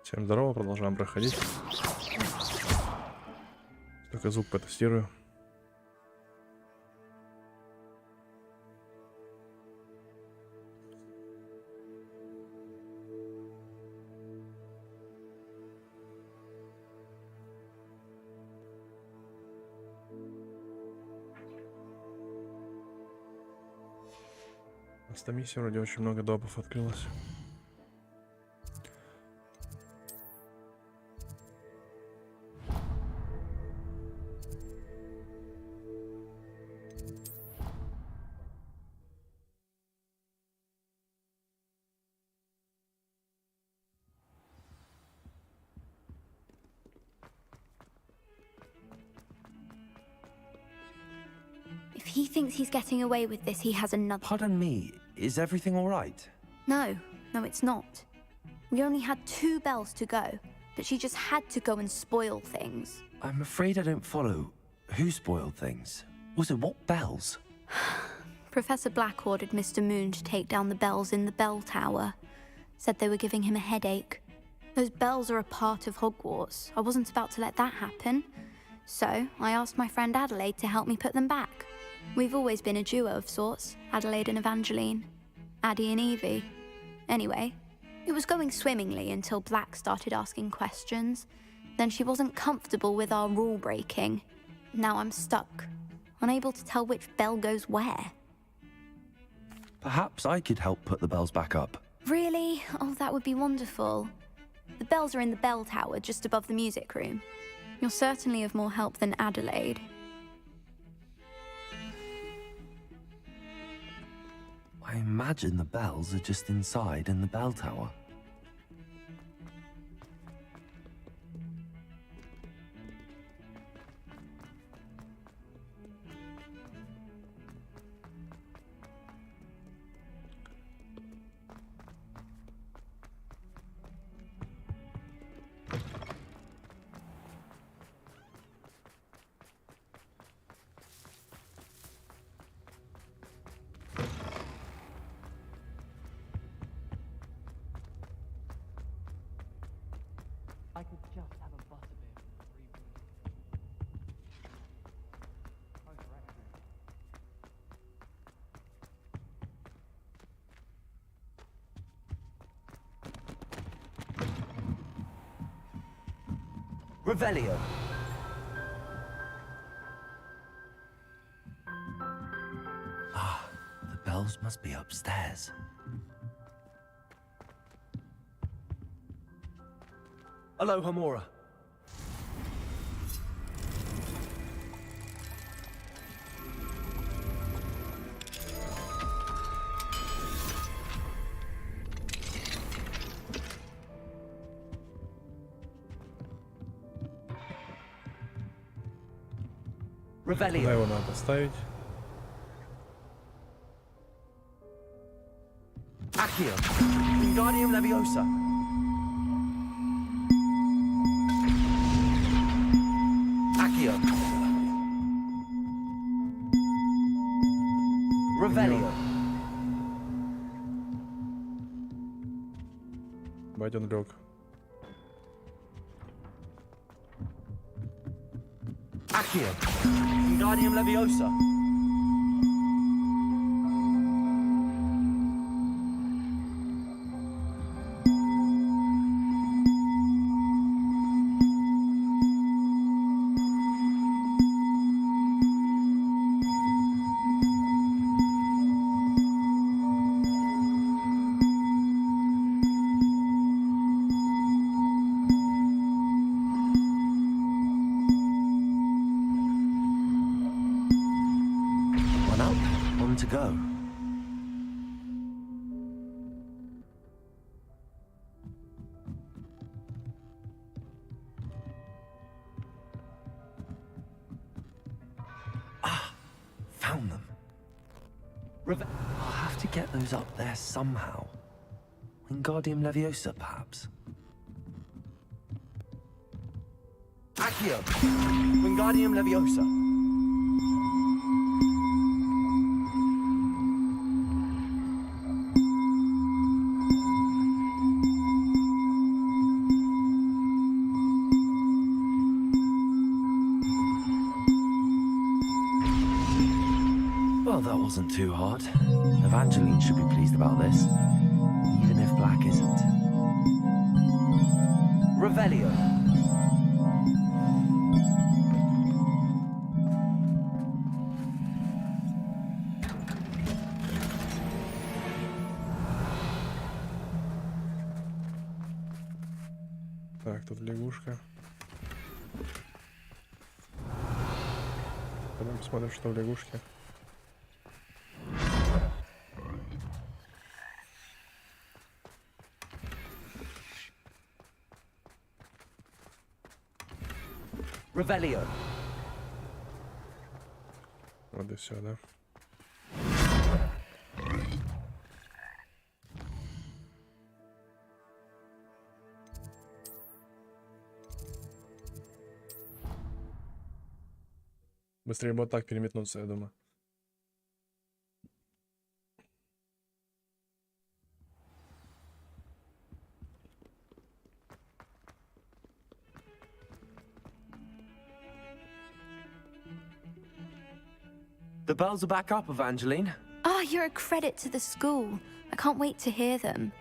Всем здорово, продолжаем проходить. Только звук потестирую. На миссии вроде очень много допов открылось. If he thinks he's getting away with this, he has another... Pardon me, is everything all right? No, it's not. We only had 2 bells to go, but she just had to go and spoil things. I'm afraid I don't follow. Who spoiled things? Also, what bells? Professor Black ordered Mr. Moon to take down the bells in the bell tower. Said they were giving him a headache. Those bells are a part of Hogwarts. I wasn't about to let that happen. So, I asked my friend Adelaide to help me put them back. We've always been a duo of sorts, Adelaide and Evangeline. Addie and Evie. Anyway, it was going swimmingly until Black started asking questions. Then she wasn't comfortable with our rule breaking. Now I'm stuck, unable to tell which bell goes where. Perhaps I could help put the bells back up. Really? Oh, that would be wonderful. The bells are in the bell tower just above the music room. You're certainly of more help than Adelaide. I imagine the bells are just inside in the bell tower. I could just have a butterbeer for 3 weeks. Revelio. Ah, the bells must be upstairs. Aloha Mora. Куда его надо поставить? Accio. Wingardium Leviosa. Accio. Revelio. Батин лег. Accio. Wingardium Leviosa. To go. Ah, found them. I'll have to get those up there somehow. Wingardium Leviosa, perhaps. Accio. Wingardium Leviosa. wasn't too hard. Evangeline should be pleased about this, even if Black isn't. Revelio. Так, тут лягушка. Пойдем посмотрим, что в лягушке. Revelio. Вот и все, да? Быстрее бы вот так переметнуться, я думаю. The bells are back up, Evangeline. Ah, you're a credit to the school. I can't wait to hear them.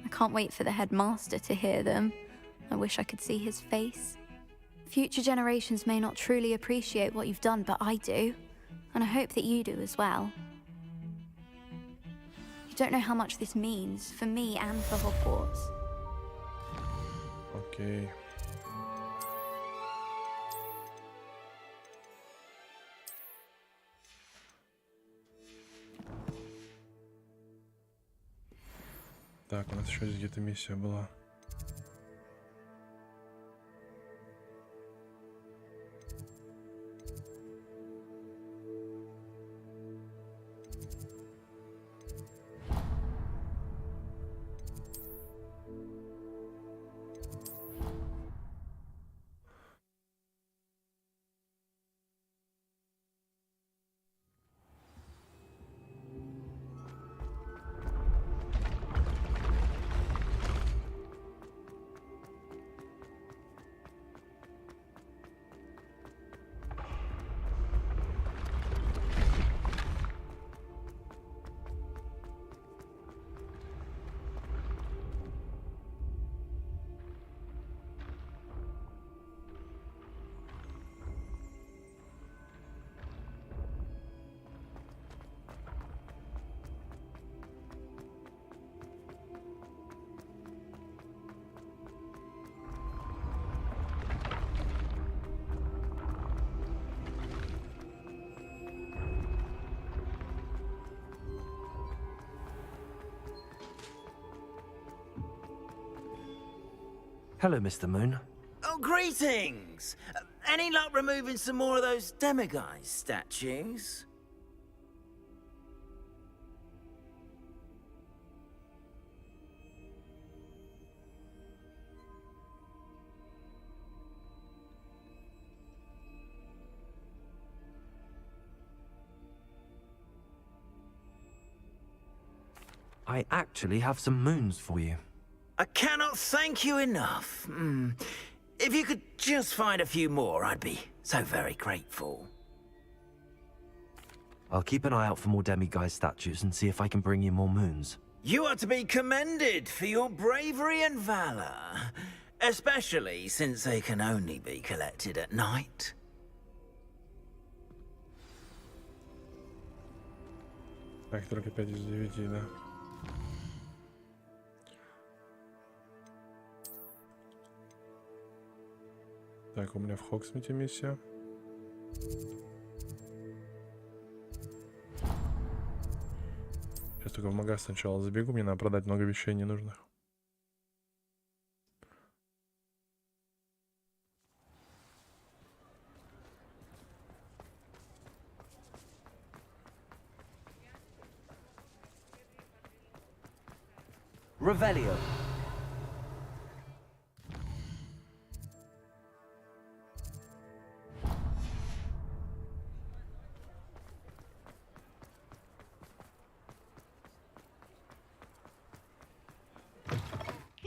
I can't wait for the headmaster to hear them. I wish I could see his face. Future generations may not truly appreciate what you've done, but I do. And I hope that you do as well. You don't know how much this means for me and for Hogwarts. Окей. Так, у нас еще здесь где-то миссия была. Hello, Mr. Moon. Oh, greetings! Any luck removing some more of those demiguise statues? I actually have some moons for you. I cannot thank you enough. If you could just find a few more, I'd be so very grateful. I'll keep an eye out for more demiguise statues and see if I can bring you more moons. You are to be commended for your bravery and valor, especially since they can only be collected at night. Так, только 5 из 9, да. Так, у меня в Хогсмите миссия. Сейчас только в магаз сначала забегу, мне надо продать много вещей ненужных. Revelio.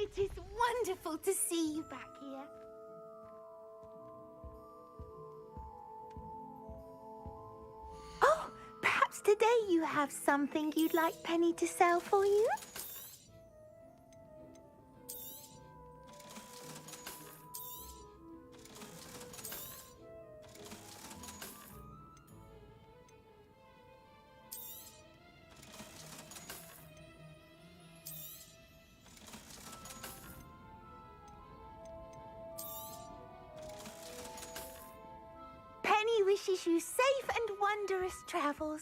It is wonderful to see you back here. Oh, perhaps Perhaps today you have something you'd like Penny to sell for you? Penny wishes you safe and wondrous travels.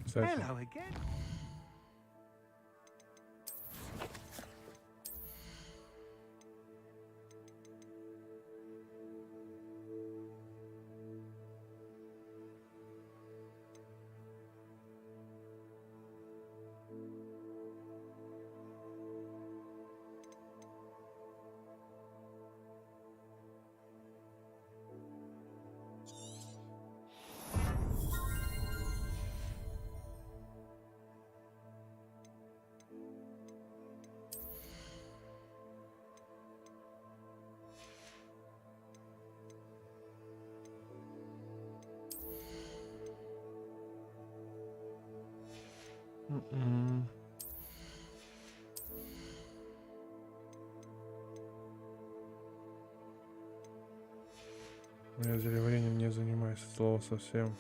Кстати, Hello again. Я зелеварением не занимаюсь от слова совсем.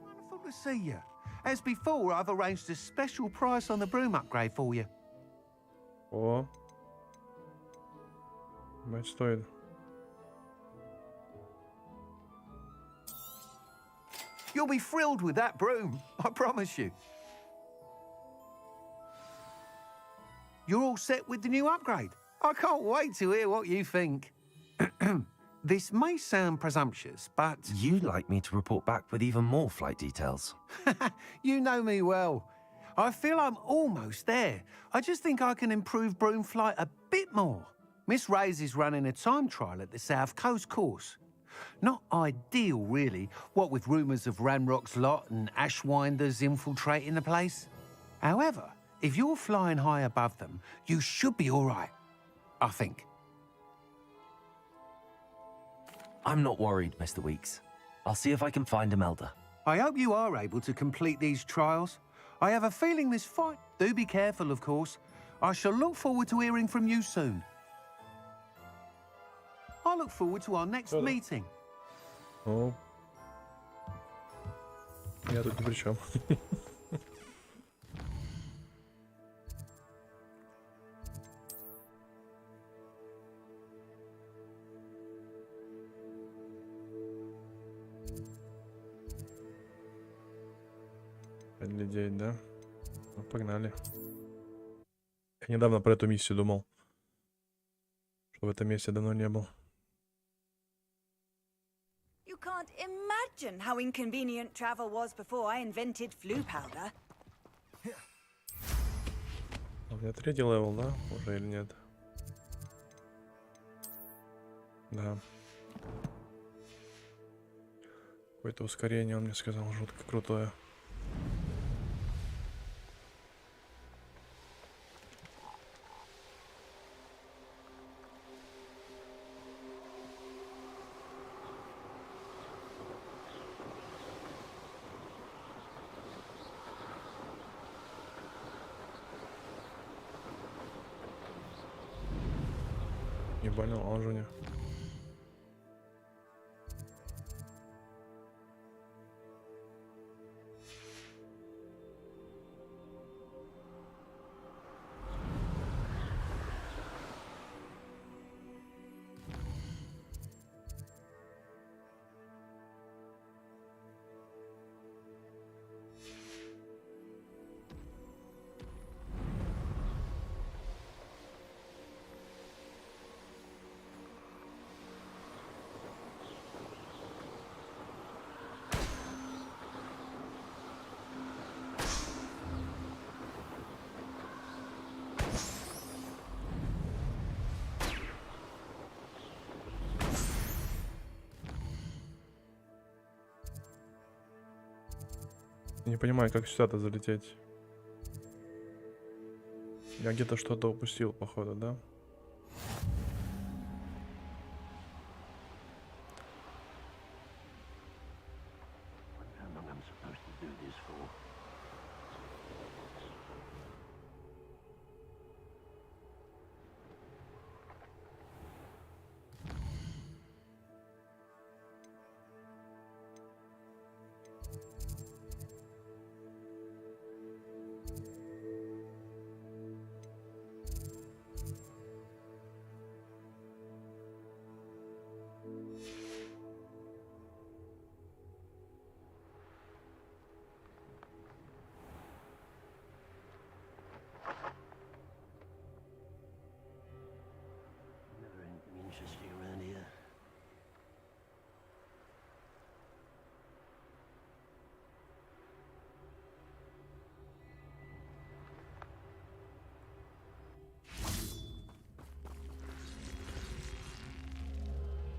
Wonderful to see you. As before, I've arranged a special price on the broom upgrade for you. О, мать стоит. You'll be thrilled with that broom, I promise you. You're all set with the new upgrade. I can't wait to hear what you think. This may sound presumptuous, but You'd like me to report back with even more flight details. you know me well. I feel I'm almost there. I just think I can improve broom flight a bit more. Miss Ray's is running a time trial at the South Coast course. Not ideal, really, what with rumours of Ranrock's lot and Ashwinders infiltrating the place. However, if you're flying high above them, you should be all right, I think. I'm not worried, Mr. Weeks. I'll see if I can find Imelda. I hope you are able to complete these trials. I have a feeling this fight... Do be careful, of course. I shall look forward to hearing from you soon. I look forward to our next meeting. О, я тут ни при чем. Глядеть, да? Ну, погнали. Я недавно про эту миссию думал. Что в этом месте давно не был. You can't imagine how inconvenient travel was before I invented flu powder. У меня 3-й левел, да? Уже или нет? Да. Какое-то ускорение, он мне сказал, жутко крутое. Не понял, он же у него. Не понимаю, как сюда-то залететь. Я где-то что-то упустил, походу, да?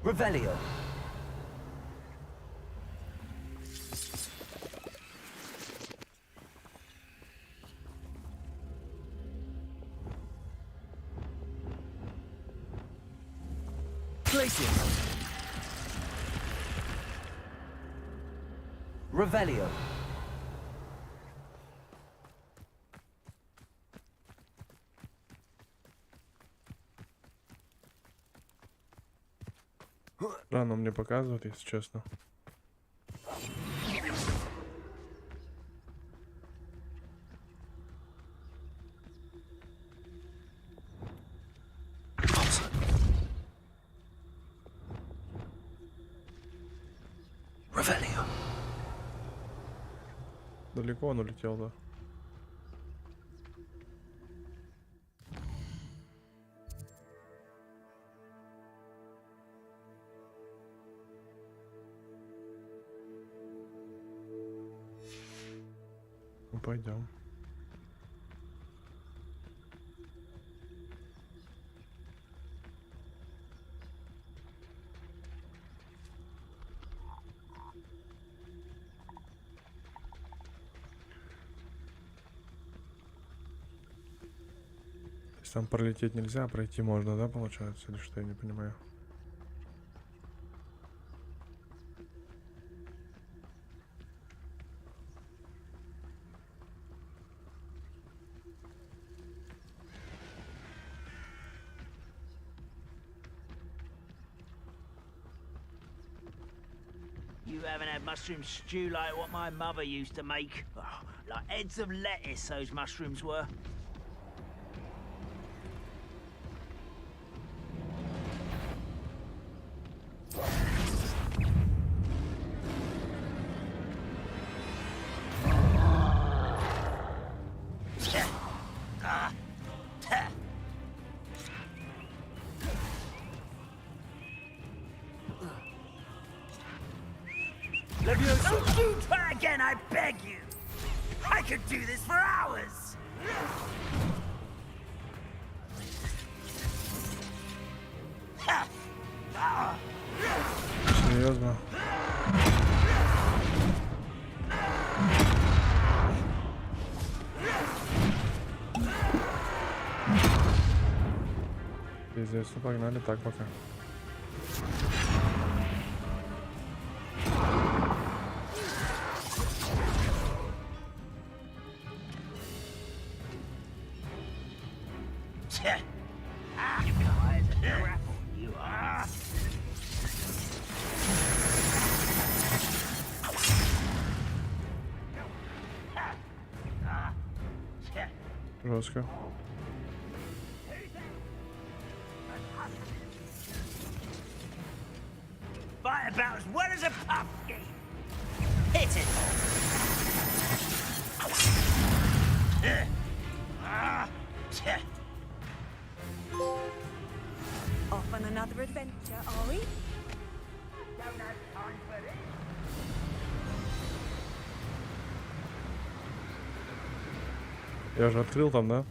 Revelio. Places. Revelio. Рано мне показывают, если честно. Revelio. Далеко он улетел, да? Ну, пойдем. Там пролететь нельзя, пройти можно, да, получается? Или что, я не понимаю. You haven't had mushroom stew like what my mother used to make. Oh, like heads of lettuce, those mushrooms were. Don't you try again, I beg you! I could do this for hours! Серьезно? Пиздец, ну погнали так пока. Жестко. Fight about as well as a pumpkin! Hit it! Off on another adventure, are we? Don't have time for this. Я же открыл там, да?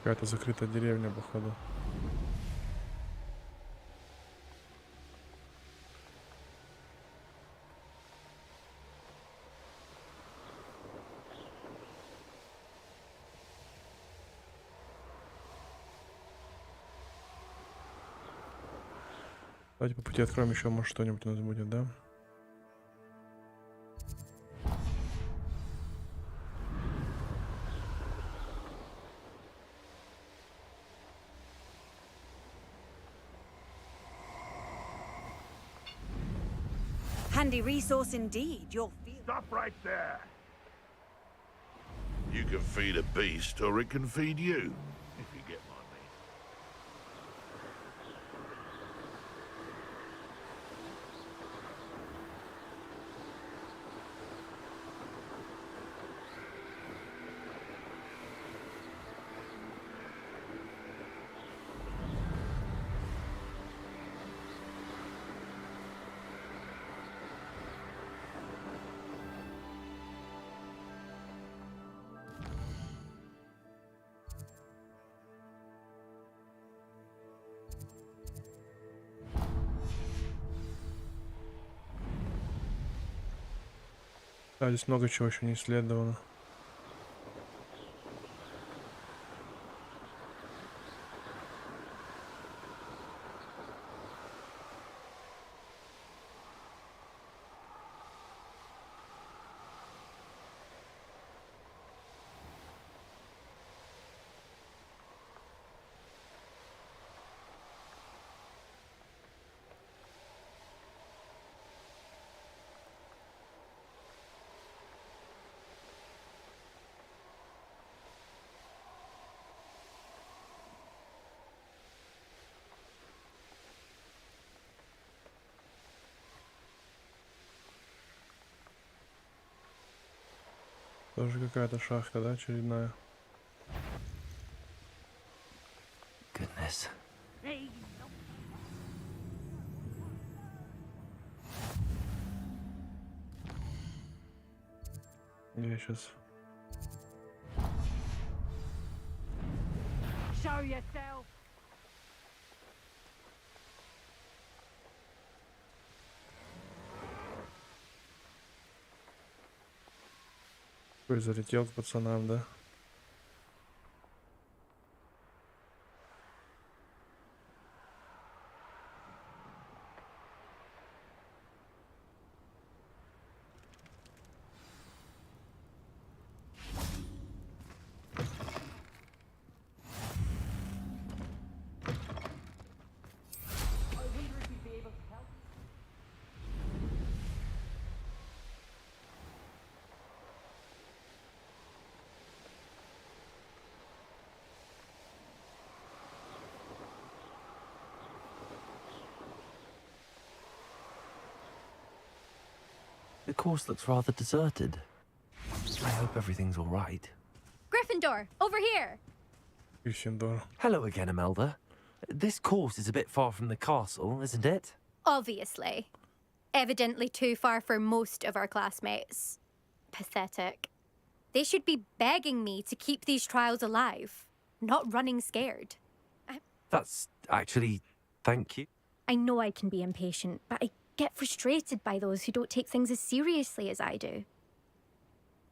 Какая-то закрытая деревня, походу. Давайте по пути откроем еще, может что-нибудь у нас будет, да? Handy resource indeed. You'll feel. Stop right there. You can feed a beast, or it can feed you, if you get my meaning. Да, здесь много чего еще не исследовано. Тоже какая-то шахта, да, очередная. Goodness. Я сейчас... Show yourself. Ой, залетел к пацанам, да? The course looks rather deserted. I hope everything's all right. Gryffindor, over here! Гриффиндор. Hello again, Imelda. This course is a bit far from the castle, isn't it? Obviously. Evidently too far for most of our classmates. Pathetic. They should be begging me to keep these trials alive, not running scared. That's actually... thank you. I know I can be impatient, but I get frustrated by those who don't take things as seriously as I do.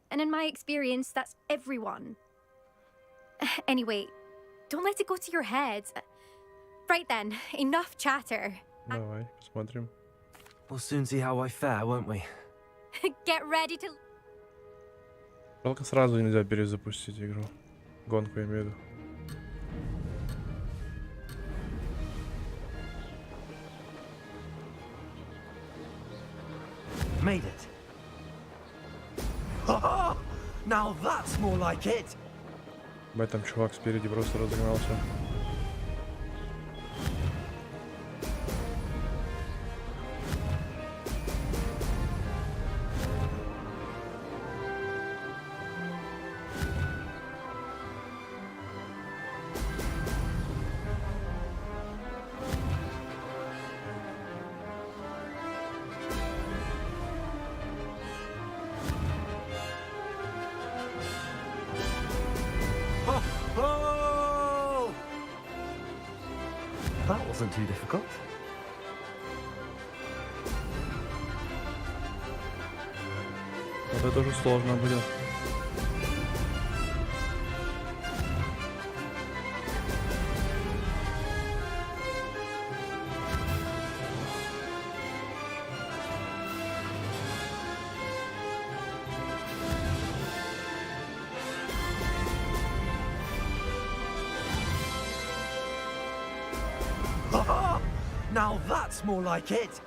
And in my experience, that's everyone. Anyway, don't let it go to your head. Right then, enough chatter. Давай, посмотрим. We'll soon see how I fare, won't we? Get ready to... Жалко, сразу нельзя перезапустить игру. Гонку я имею в виду. Made it. Ha-ha! Now that's more like it. Бать, там чувак спереди просто разогнался. wasn't too difficult. Вот это уже сложно будет. Now that's more like it.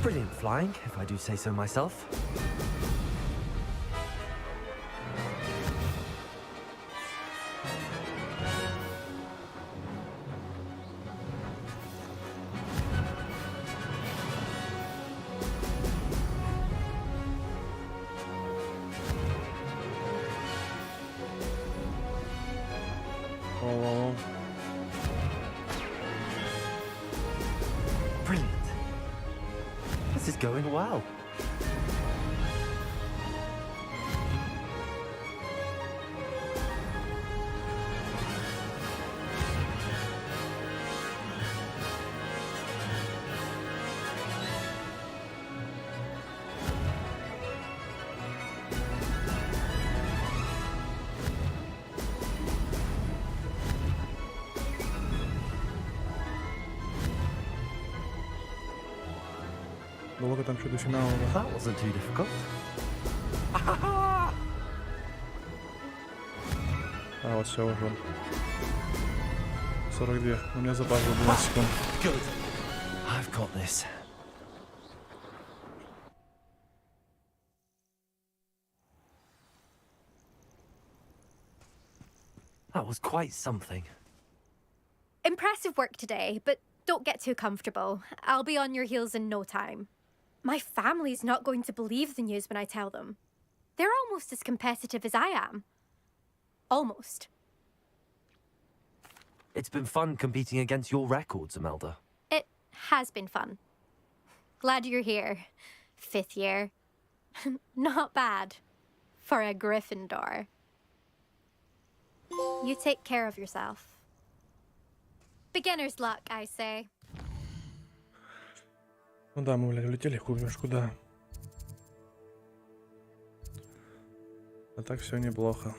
Brilliant flying, if I do say so myself. О-о-о. Brilliant. This is going well. Долго там что до финала. Да? That wasn't too difficult. А, вот все уже. 42. У меня запас был 12 секунд. Good. I've got this. That was quite something. Impressive work today, but don't get too comfortable. I'll be on your heels in no time. My family's not going to believe the news when I tell them. They're almost as competitive as I am. Almost. It's been fun competing against your records, Imelda. It has been fun. Glad you're here. 5th year. Not bad. For a Gryffindor. You take care of yourself. Beginner's luck, I say. Ну да, мы, блядь, улетели хуй знаешь куда. А так все неплохо.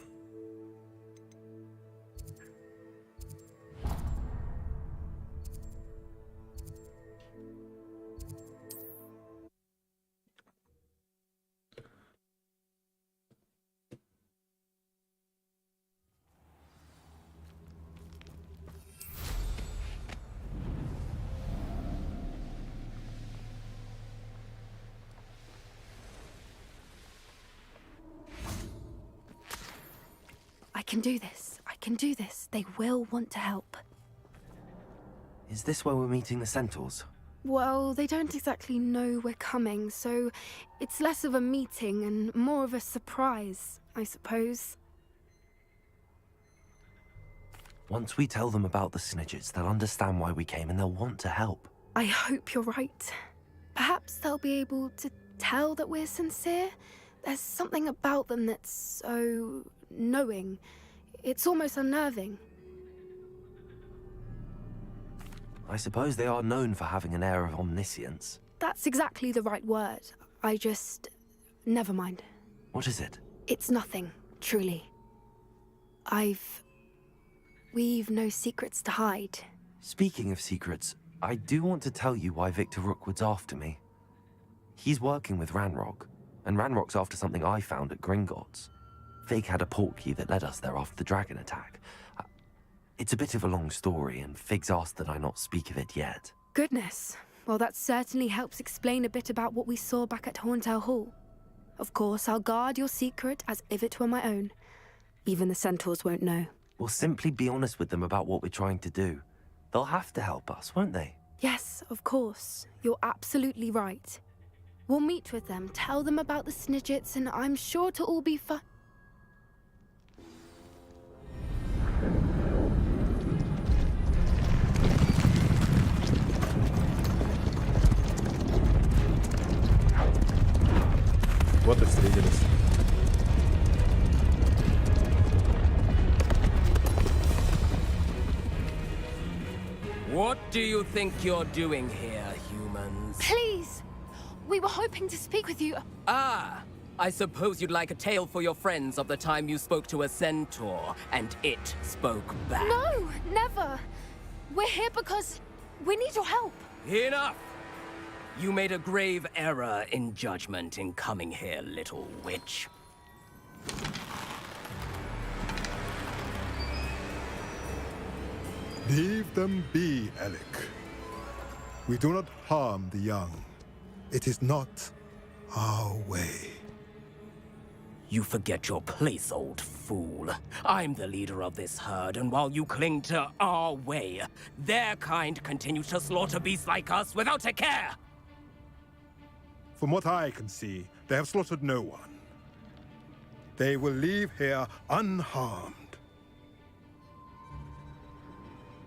I can do this. I can do this. They will want to help. Is this where we're meeting the Centaurs? Well, they don't exactly know we're coming, so it's less of a meeting and more of a surprise, I suppose. Once we tell them about the Snidgets, they'll understand why we came and they'll want to help. I hope you're right. Perhaps they'll be able to tell that we're sincere. There's something about them that's so knowing. It's almost unnerving. I suppose they are known for having an air of omniscience. That's exactly the right word. I just... never mind. What is it? It's nothing, truly. We've no secrets to hide. Speaking of secrets, I do want to tell you why Victor Rookwood's after me. He's working with Ranrock, and Ranrock's after something I found at Gringotts. Fig had a portkey that led us there after the dragon attack. It's a bit of a long story, and Fig's asked that I not speak of it yet. Goodness. Well, that certainly helps explain a bit about what we saw back at Horntail Hall. Of course, I'll guard your secret as if it were my own. Even the Centaurs won't know. We'll simply be honest with them about what we're trying to do. They'll have to help us, won't they? Yes, of course. You're absolutely right. We'll meet with them, tell them about the Snidgets, and I'm sure to all be fun. Вот и встретились. What do you think you're doing here, humans? Please! We were hoping to speak with you. Ah, I suppose you'd like a tale for your friends of the time you spoke to a centaur, and it spoke back. No, never. We're here because we need your help. Enough! You made a grave error in judgment in coming here, little witch. Leave them be, Alec. We do not harm the young. It is not our way. You forget your place, old fool. I'm the leader of this herd, and while you cling to our way, their kind continue to slaughter beasts like us without a care! From what I can see, they have slaughtered no one. They will leave here unharmed.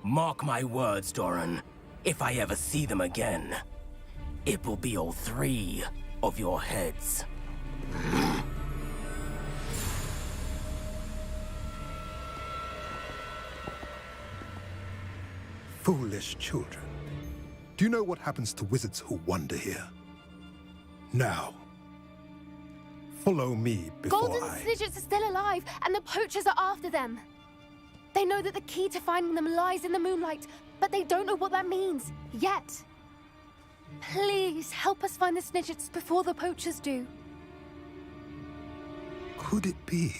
Mark my words, Doran. If I ever see them again, it will be all 3 of your heads. Foolish children. Do you know what happens to wizards who wander here? Now, follow me before Golden Snidgets are still alive, and the poachers are after them. They know that the key to finding them lies in the moonlight, but they don't know what that means, yet. Please, help us find the Snidgets before the poachers do. Could it be?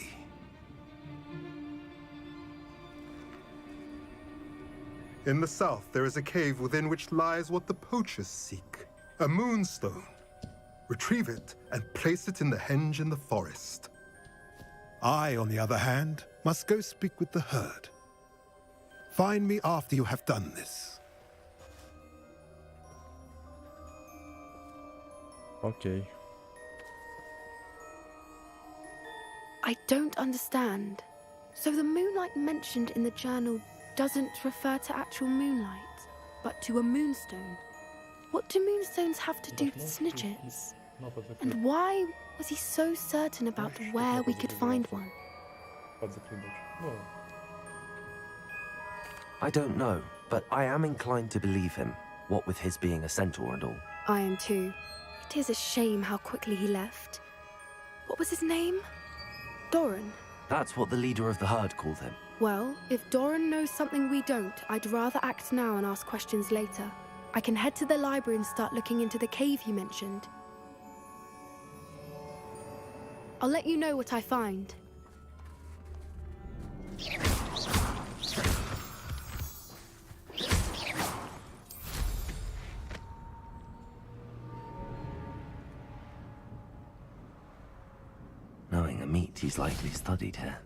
In the south, there is a cave within which lies what the poachers seek. A moonstone. Retrieve it and place it in the henge in the forest. I, on the other hand, must go speak with the herd. Find me after you have done this. Okay. I don't understand. So the moonlight mentioned in the journal doesn't refer to actual moonlight, but to a moonstone. What do moonstones have to do with Snidgets? And why was he so certain about where we could find one? I don't know, but I am inclined to believe him, what with his being a centaur and all. I am too. It is a shame how quickly he left. What was his name? Doran. That's what the leader of the herd called him. Well, if Doran knows something we don't, I'd rather act now and ask questions later. I can head to the library and start looking into the cave you mentioned. I'll let you know what I find. Knowing a meat, he's likely studied here.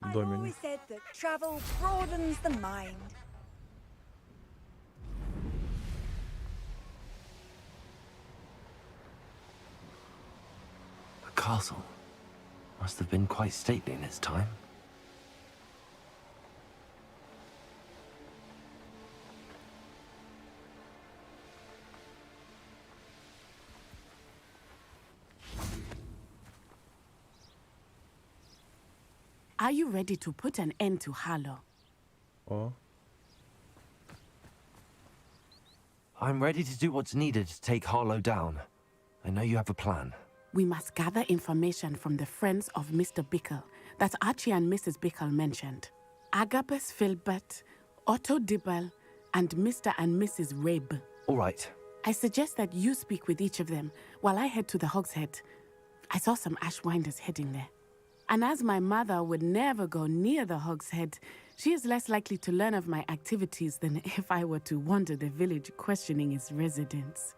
I've always said that travel broadens the mind. The castle must have been quite stately in its time. Are you ready to put an end to Harlow? Oh. I'm ready to do what's needed to take Harlow down. I know you have a plan. We must gather information from the friends of Mr. Bickle that Archie and Mrs. Bickle mentioned. Agabus Filbert, Otto Dibble, and Mr. and Mrs. Rabe. All right. I suggest that you speak with each of them while I head to the Hogshead. I saw some Ashwinders heading there. And as my mother would never go near the Hog's Head, she is less likely to learn of my activities than if I were to wander the village questioning its residents.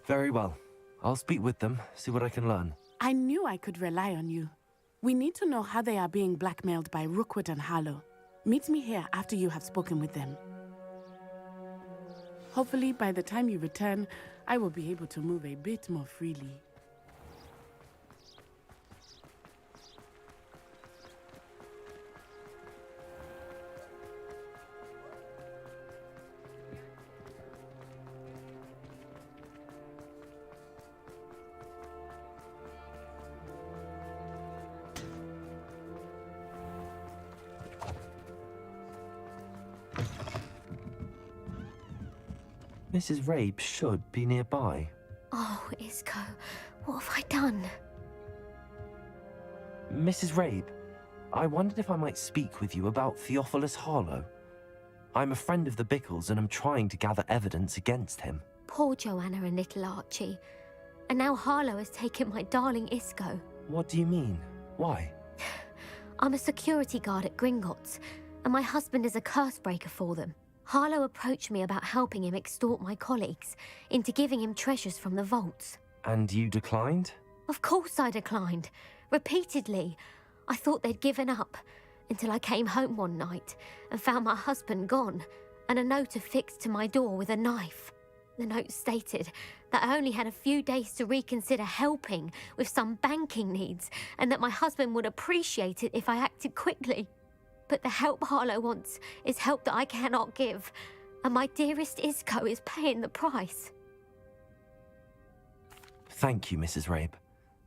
Very well. I'll speak with them, see what I can learn. I knew I could rely on you. We need to know how they are being blackmailed by Rookwood and Harlow. Meet me here after you have spoken with them. Hopefully, by the time you return, I will be able to move a bit more freely. Mrs. Rabe should be nearby. Oh, Isco, what have I done? Mrs. Rabe, I wondered if I might speak with you about Theophilus Harlow. I'm a friend of the Bickles and I'm trying to gather evidence against him. Poor Joanna and little Archie. And now Harlow has taken my darling Isco. What do you mean? Why? I'm a security guard at Gringotts, and my husband is a curse breaker for them. Harlow approached me about helping him extort my colleagues into giving him treasures from the vaults. And you declined? Of course I declined. Repeatedly. I thought they'd given up, until I came home one night and found my husband gone, and a note affixed to my door with a knife. The note stated that I only had a few days to reconsider helping with some banking needs, and that my husband would appreciate it if I acted quickly. But the help Harlow wants is help that I cannot give, and my dearest Isco is paying the price. Thank you, Mrs. Rabe.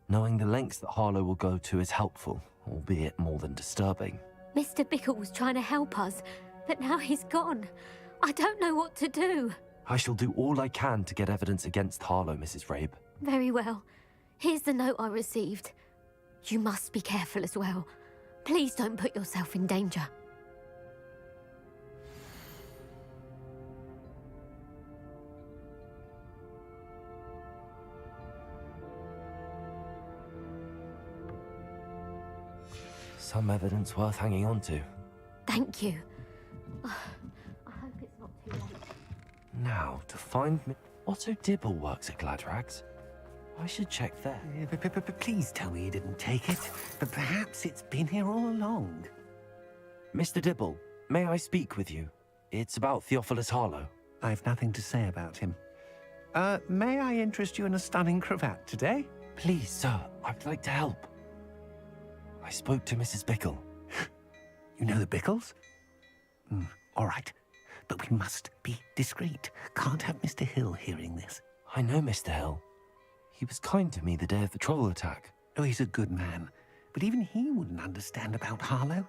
Knowing the lengths that Harlow will go to is helpful, albeit more than disturbing. Mr. Bickle was trying to help us, but now he's gone. I don't know what to do. I shall do all I can to get evidence against Harlow, Mrs. Rabe. Very well. Here's the note I received. You must be careful as well. Please don't put yourself in danger. Some evidence worth hanging on to. Thank you. I hope it's not too late. Now, to find me... Otto Dibble works at Gladrags. I should check there. But please tell me you didn't take it. But perhaps it's been here all along. Mr. Dibble, may I speak with you? It's about Theophilus Harlow. I've nothing to say about him. May I interest you in a stunning cravat today? Please, sir, I'd like to help. I spoke to Mrs. Bickle. You know the Bickles? All right. But we must be discreet. Can't have Mr. Hill hearing this. I know Mr. Hill. He was kind to me the day of the troll attack. Oh, he's a good man. But even he wouldn't understand about Harlow.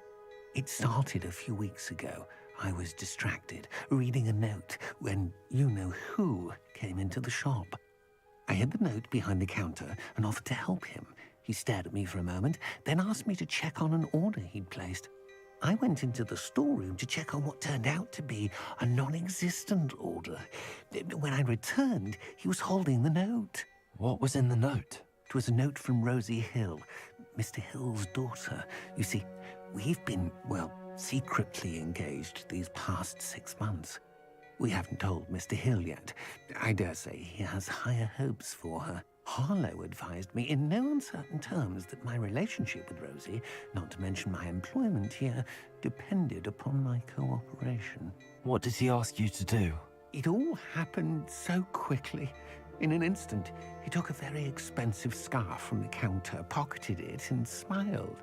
It started a few weeks ago. I was distracted, reading a note, when you-know-who came into the shop. I hid the note behind the counter and offered to help him. He stared at me for a moment, then asked me to check on an order he'd placed. I went into the storeroom to check on what turned out to be a non-existent order. When I returned, he was holding the note. What was in the note? It was a note from Rosie Hill, Mr. Hill's daughter. You see, we've been, well, secretly engaged these past 6 months. We haven't told Mr. Hill yet. I dare say he has higher hopes for her. Harlow advised me in no uncertain terms that my relationship with Rosie, not to mention my employment here, depended upon my cooperation. What did he ask you to do? It all happened so quickly. In an instant, he took a very expensive scarf from the counter, pocketed it, and smiled.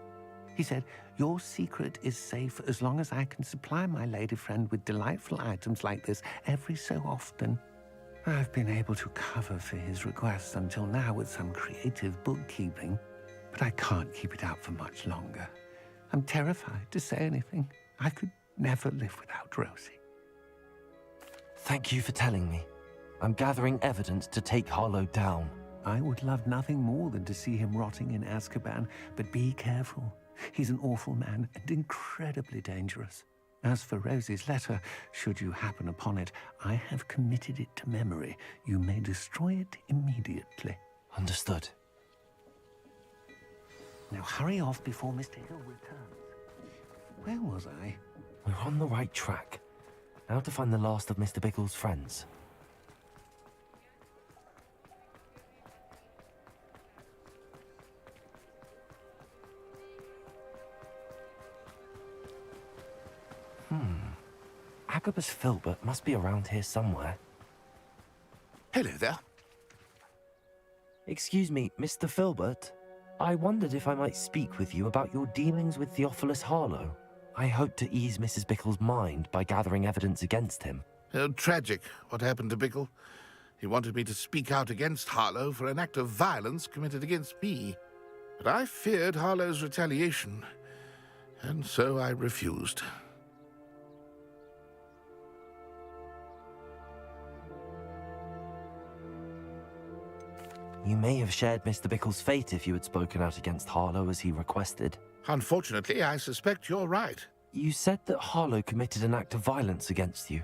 He said, "Your secret is safe as long as I can supply my lady friend with delightful items like this every so often." I've been able to cover for his requests until now with some creative bookkeeping, but I can't keep it up for much longer. I'm terrified to say anything. I could never live without Rosie. Thank you for telling me. I'm gathering evidence to take Harlow down. I would love nothing more than to see him rotting in Azkaban, but be careful. He's an awful man and incredibly dangerous. As for Rosie's letter, should you happen upon it, I have committed it to memory. You may destroy it immediately. Understood. Now hurry off before Mr. Hill returns. Where was I? We're on the right track. Now to find the last of Mr. Bickle's friends. Agabus Filbert must be around here somewhere. Hello there. Excuse me, Mr. Filbert. I wondered if I might speak with you about your dealings with Theophilus Harlow. I hope to ease Mrs. Bickle's mind by gathering evidence against him. Tragic, what happened to Bickle. He wanted me to speak out against Harlow for an act of violence committed against me. But I feared Harlow's retaliation, and so I refused. You may have shared Mr. Bickle's fate if you had spoken out against Harlow as he requested. Unfortunately, I suspect you're right. You said that Harlow committed an act of violence against you.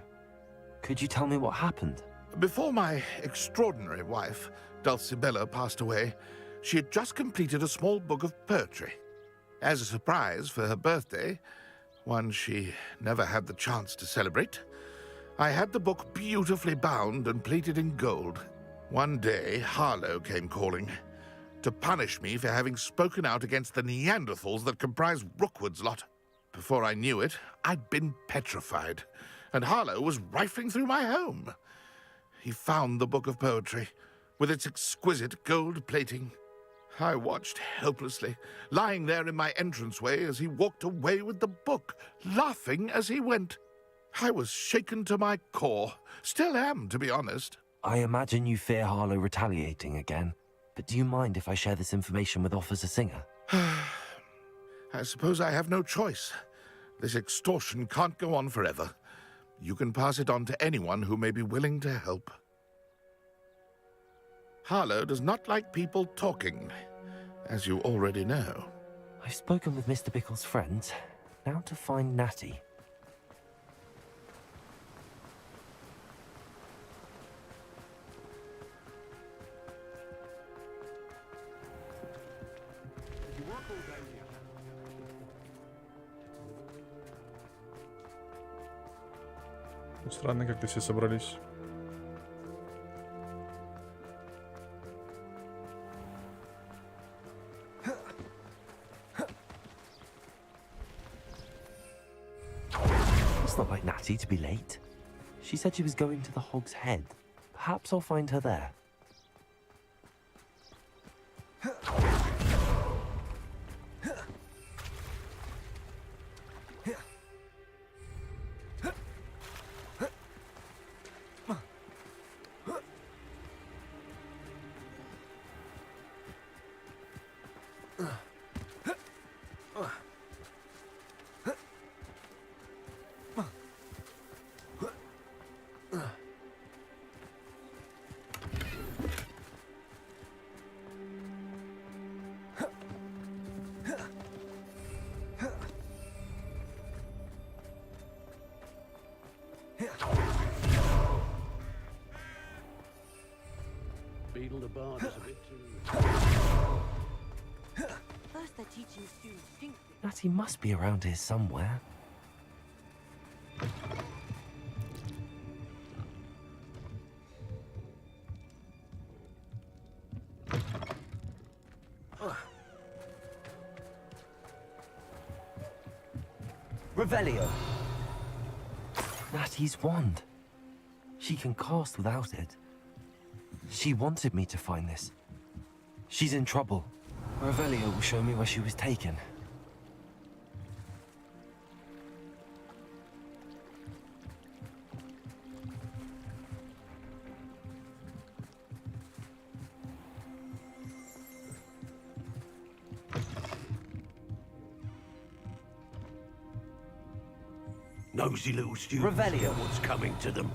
Could you tell me what happened? Before my extraordinary wife, Dulcibella, passed away, she had just completed a small book of poetry. As a surprise for her birthday, one she never had the chance to celebrate, I had the book beautifully bound and plated in gold. One day, Harlow came calling to punish me for having spoken out against the Neanderthals that comprise Rookwood's lot. Before I knew it, I'd been petrified, and Harlow was rifling through my home. He found the book of poetry, with its exquisite gold plating. I watched helplessly, lying there in my entranceway as he walked away with the book, laughing as he went. I was shaken to my core, still am, to be honest. I imagine you fear Harlow retaliating again, but do you mind if I share this information with Officer Singer? I suppose I have no choice. This extortion can't go on forever. You can pass it on to anyone who may be willing to help. Harlow does not like people talking, as you already know. I've spoken with Mr. Bickle's friends. Now to find Natty. Странно, как-то все собрались. It's not like Natty to be late. She said she was going to the Hog's Head. Perhaps I'll find her there. Beetle the Bard is a bit too... First they're teaching students think. Natty must be around here somewhere. Revelio. Natty's wand. She can cast without it. She wanted me to find this. She's in trouble. Revelio will show me where she was taken. Nosy little students. Revelio. What's coming to them?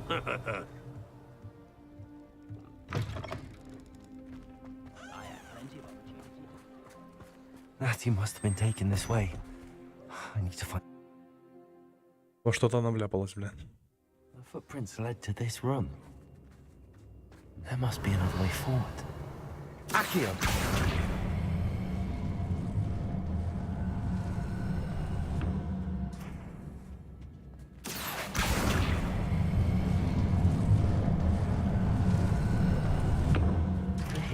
Natty must have been taken this way. I need to find... Во что-то она вляпалась, бля. The footprints led to this room. There must be another way forward. Accio.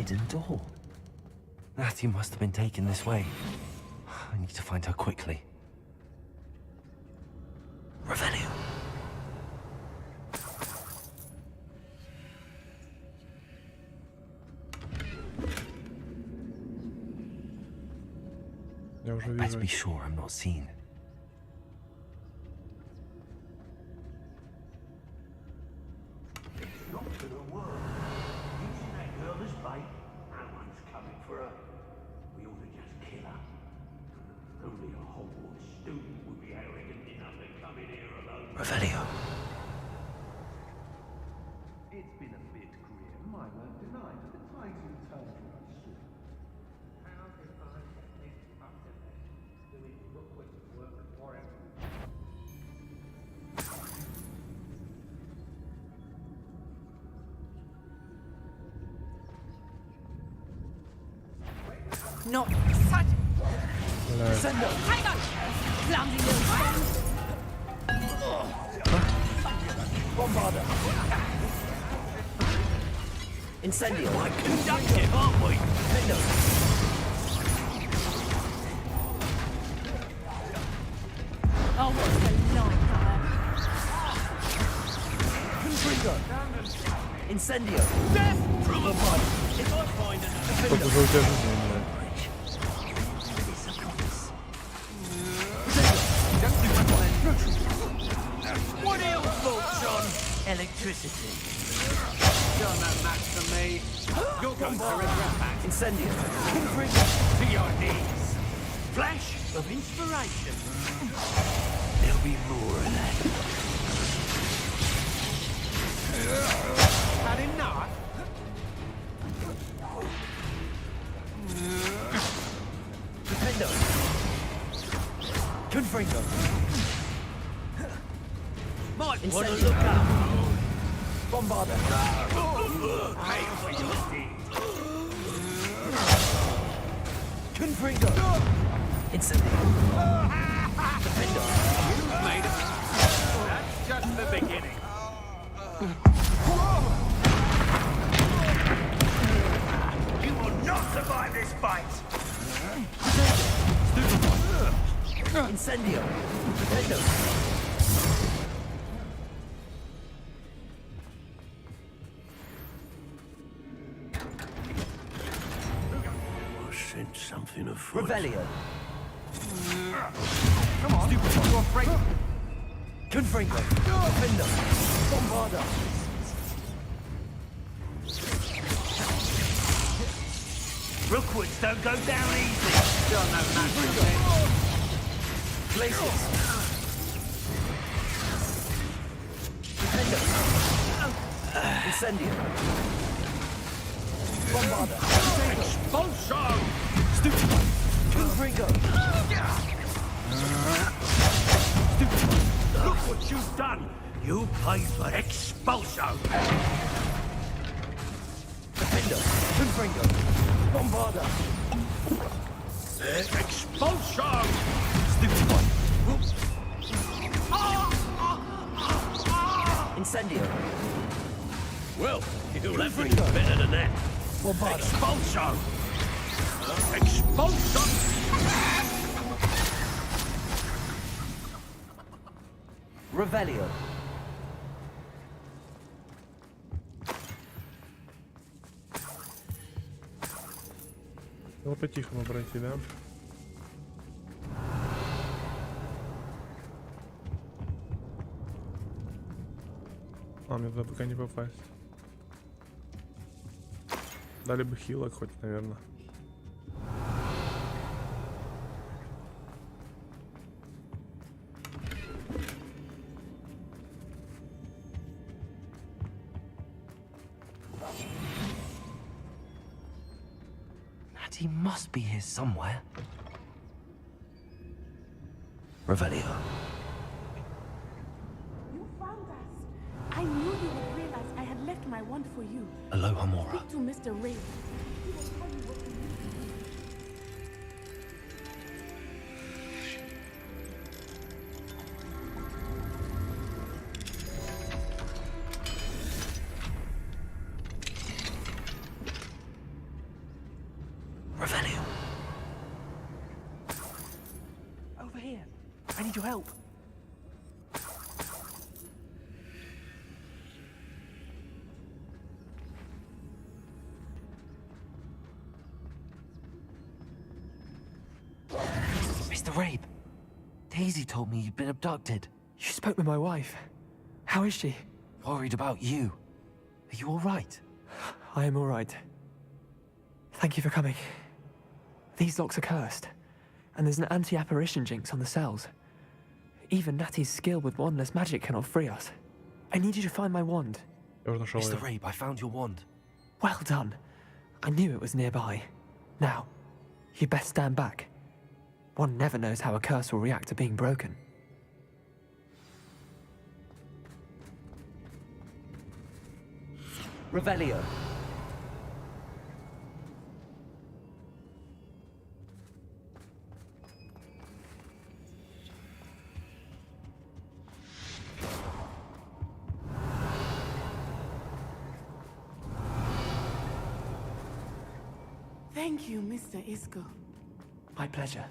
hidden door. Natty must have been taken this way. I need to find her quickly. Revelio. Better be sure I'm not seen. Not gonna work. Using that girl as bait, no one's coming for her. We ought to just kill her. Only a Hogwarts student would be arrogant enough to come in here alone. Revelio. It's been a bit grim, I won't deny, but the tides will turn for us soon. How if I get this up to this, doing Rookwood's work for him? Not such. Send up. Hang on. Clumsy little thing. Bombarder. Incendio. I conduct it, aren't we? Nintendo. Oh, what's going on? Confringo. Incendio. Death from above. If I find an Только за тебя жизнь, блядь. What else thoughts on electricity? You're no match for me. You're going to regret that. Incendio. To your knees. Flash of inspiration. There'll be more of that. Had enough? Nintendo. Confringo. Might want to Incendio. look up. Bombarder. Pay for your deeds. Confringo. Incendio. Defendo. You've made it. That's just the beginning. You will not survive this fight. Incendio. Defendo. I sense something afoot. Revelio. Come on, you're afraid. Confringo. Defendo. Bombarder. Rookwoods don't go down easy. You're no match for me. Glaciers. Defendo. Incendio. Bombarder. Expulso! Confringo. Look what you've done. You paid for expulso. Defendo. Confringo. Bombarder. Expulso! Incendio. Well, you'll have to do better than that. Bombarder. Expulso! Expulso! Revelio. Надо по-тихому пройти, да? А, мне туда пока не попасть. Дали бы хилок хоть, наверное. He must be here somewhere. Revelio. You found us. I knew you would realize I had left my wand for you. Aloha Mora. Speak to Mr. Ray. He will tell you what you need to do. need your help. Mr. Rabe, Daisy told me you'd been abducted. You spoke with my wife. How is she? Worried about you. Are you all right? I am all right. Thank you for coming. These locks are cursed, and there's an anti-apparition jinx on the cells. Even Natty's skill with wandless magic cannot free us. I need you to find my wand. Mr. Rabe, I found your wand. Well done. I knew it was nearby. Now, you best stand back. One never knows how a curse will react to being broken. Revelio. Thank you, Mr. Isco. My pleasure.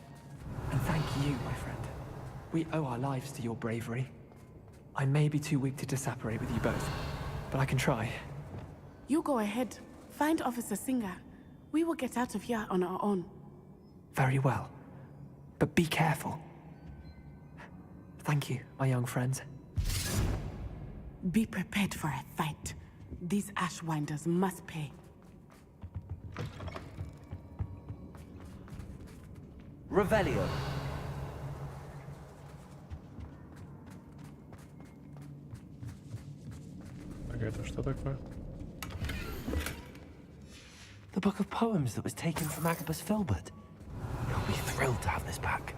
And thank you, my friend. We owe our lives to your bravery. I may be too weak to disapparate with you both, but I can try. You go ahead. Find Officer Singer. We will get out of here on our own. Very well. But be careful. Thank you, my young friends. Be prepared for a fight. These Ashwinders must pay. Revelio. Так, это что такое? The book of poems that was taken from Agabus Filbert. He'll be thrilled to have this back.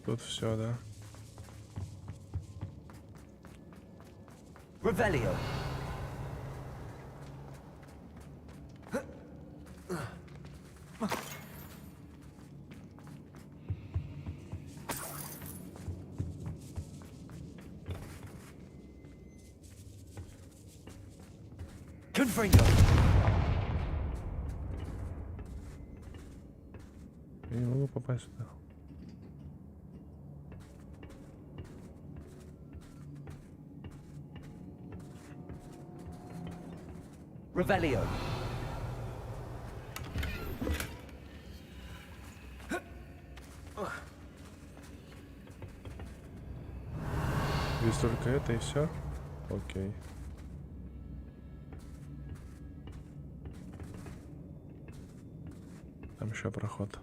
Тут все, да? Revelio. Confringo. Я не могу попасть сюда. Revelio. Здесь только это и все? Окей. Там еще проход.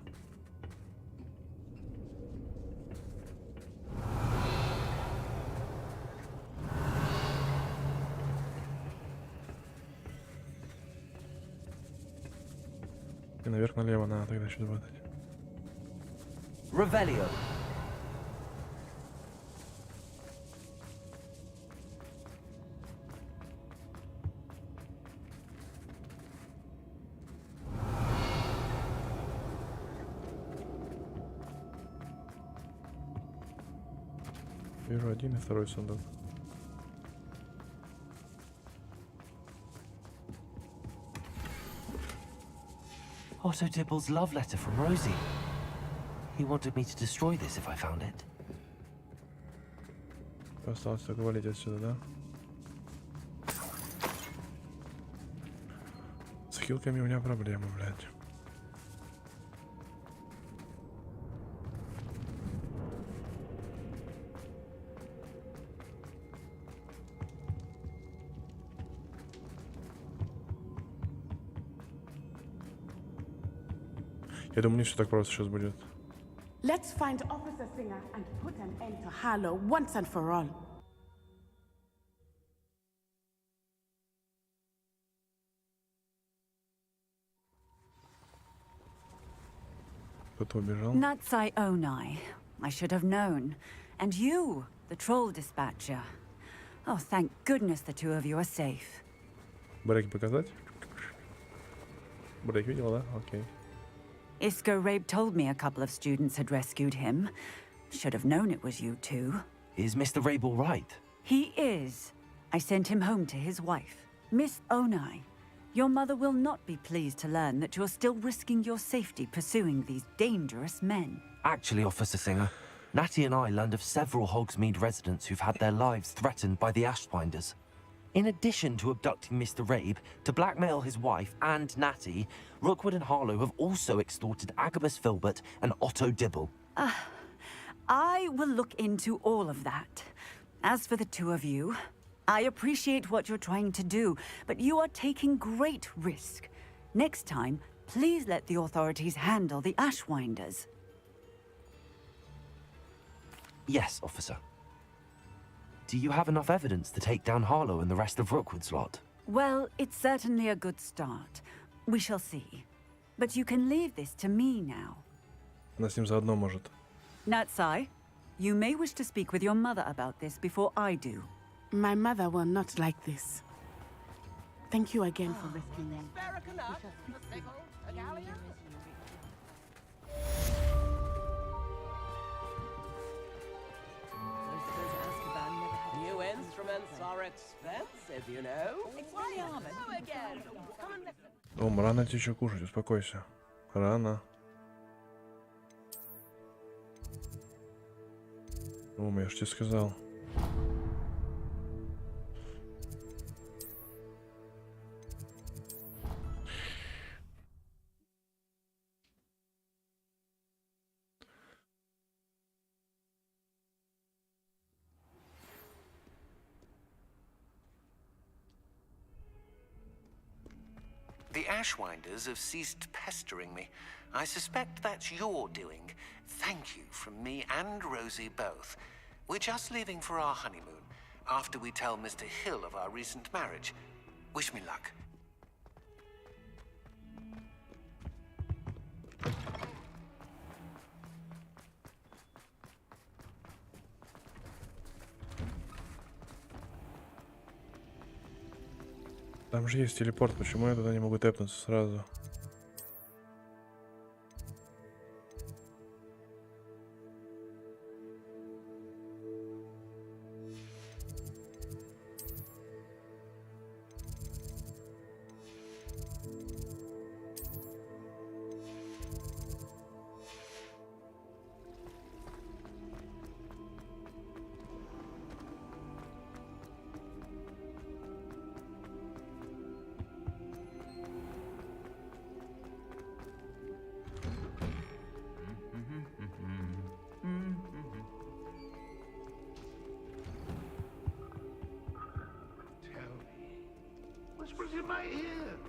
И наверх налево надо тогда еще работать. Revelio. Вижу один и второй сундук. Otto Dibble's love letter from Rosie. He wanted me to destroy this if I found it. Осталось только валить отсюда, да? С хилками у меня проблемы, блядь. Я думаю, не все так просто сейчас будет. Let's find Officer Singer and put an end to Harlow once and for all. Кто-то убежал. Natsai Onai. I should have known. And you, the troll dispatcher. Oh, thank goodness the two of you are safe. Брейк показать? Брейк видела, да? Окей. Isco Rabe told me a couple of students had rescued him. Should have known it was you two. Is Mr. Rabe all right? He is. I sent him home to his wife, Miss Onai. Your mother will not be pleased to learn that you're still risking your safety pursuing these dangerous men. Actually, Officer Singer, Natty and I learned of several Hogsmeade residents who've had their lives threatened by the Ashwinders. In addition to abducting Mr. Rabe to blackmail his wife and Natty, Rookwood and Harlow have also extorted Agabus Filbert and Otto Dibble. I will look into all of that. As for the two of you, I appreciate what you're trying to do, but you are taking great risk. Next time, please let the authorities handle the Ashwinders. Yes, officer. Do you have enough evidence to take down Harlow and the rest of Rookwood's lot? Well, it's certainly a good start. We shall see. But you can leave this to me now. Она с ним заодно может. Natsai, you may wish to speak with your mother about this before I do. My mother will not like this. Thank you again for rescuing me. New instruments are expensive, you know. О, рано тебе еще кушать, успокойся. Рано. О, я ж тебе сказал. The Ashwinders have ceased pestering me. I suspect that's your doing. Thank you from me and Rosie both. We're just leaving for our honeymoon, after we tell Mr. Hill of our recent marriage. Wish me luck. Там же есть телепорт, почему я туда не могу тэпнуться сразу? Whispers in my ear.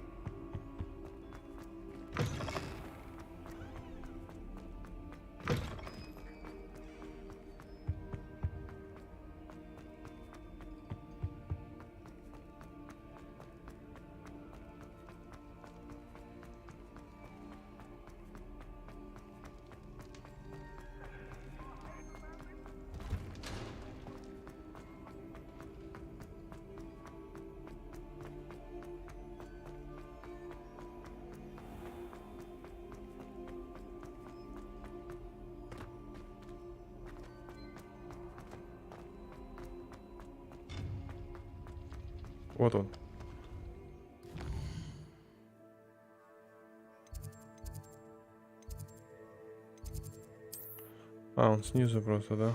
Вот он. А, он снизу просто, да?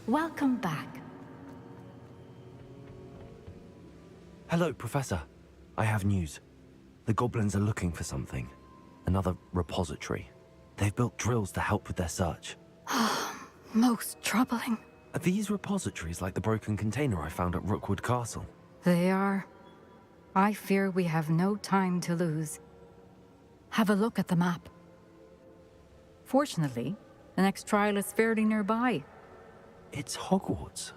Welcome back. Hello, Professor. I have news. The goblins are looking for something. Another repository. They've built drills to help with their search. Most troubling. Are these repositories like the broken container I found at Rookwood Castle? They are. I fear we have no time to lose. Have a look at the map. Fortunately, the next trial is fairly nearby. It's Hogwarts.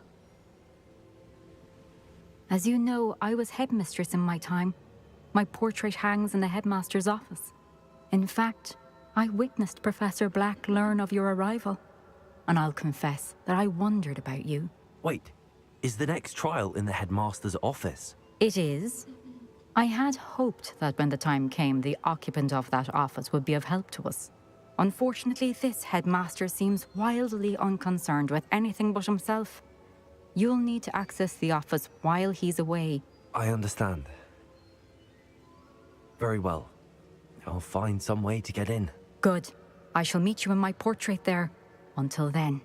As you know, I was headmistress in my time. My portrait hangs in the headmaster's office. In fact, I witnessed Professor Black learn of your arrival. And I'll confess that I wondered about you. Wait, is the next trial in the headmaster's office? It is. I had hoped that when the time came, the occupant of that office would be of help to us. Unfortunately, this headmaster seems wildly unconcerned with anything but himself. You'll need to access the office while he's away. I understand. Very well. I'll find some way to get in. Good. I shall meet you in my portrait there. Until then.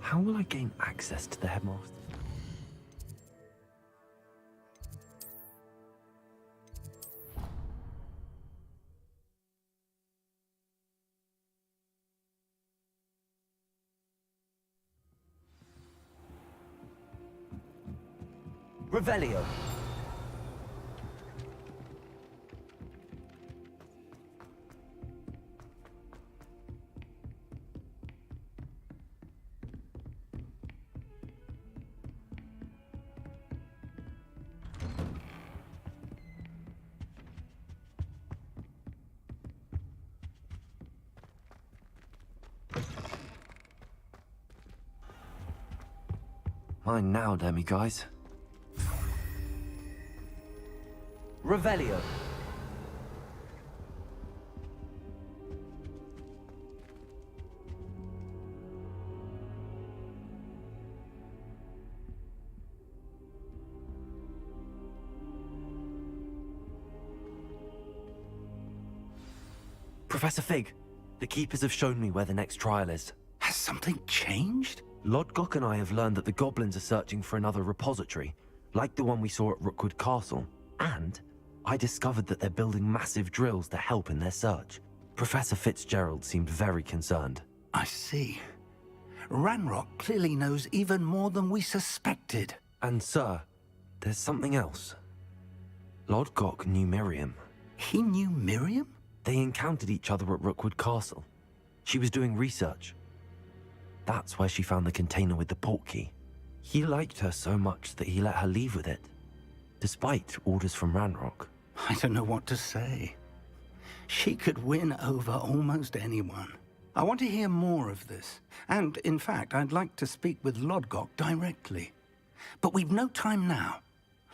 How will I gain access to the headmaster? Revelio. Mine now, demi-guys. Revelio. Professor Fig, the Keepers have shown me where the next trial is. Has something changed? Lodgok and I have learned that the goblins are searching for another repository, like the one we saw at Rookwood Castle. And I discovered that they're building massive drills to help in their search. Professor Fitzgerald seemed very concerned. I see. Ranrock clearly knows even more than we suspected. And sir, there's something else. Lodgok knew Miriam. He knew Miriam? They encountered each other at Rookwood Castle. She was doing research. That's where she found the container with the portkey. He liked her so much that he let her leave with it, despite orders from Ranrock. I don't know what to say. She could win over almost anyone. I want to hear more of this. And, in fact, I'd like to speak with Lodgok directly. But we've no time now.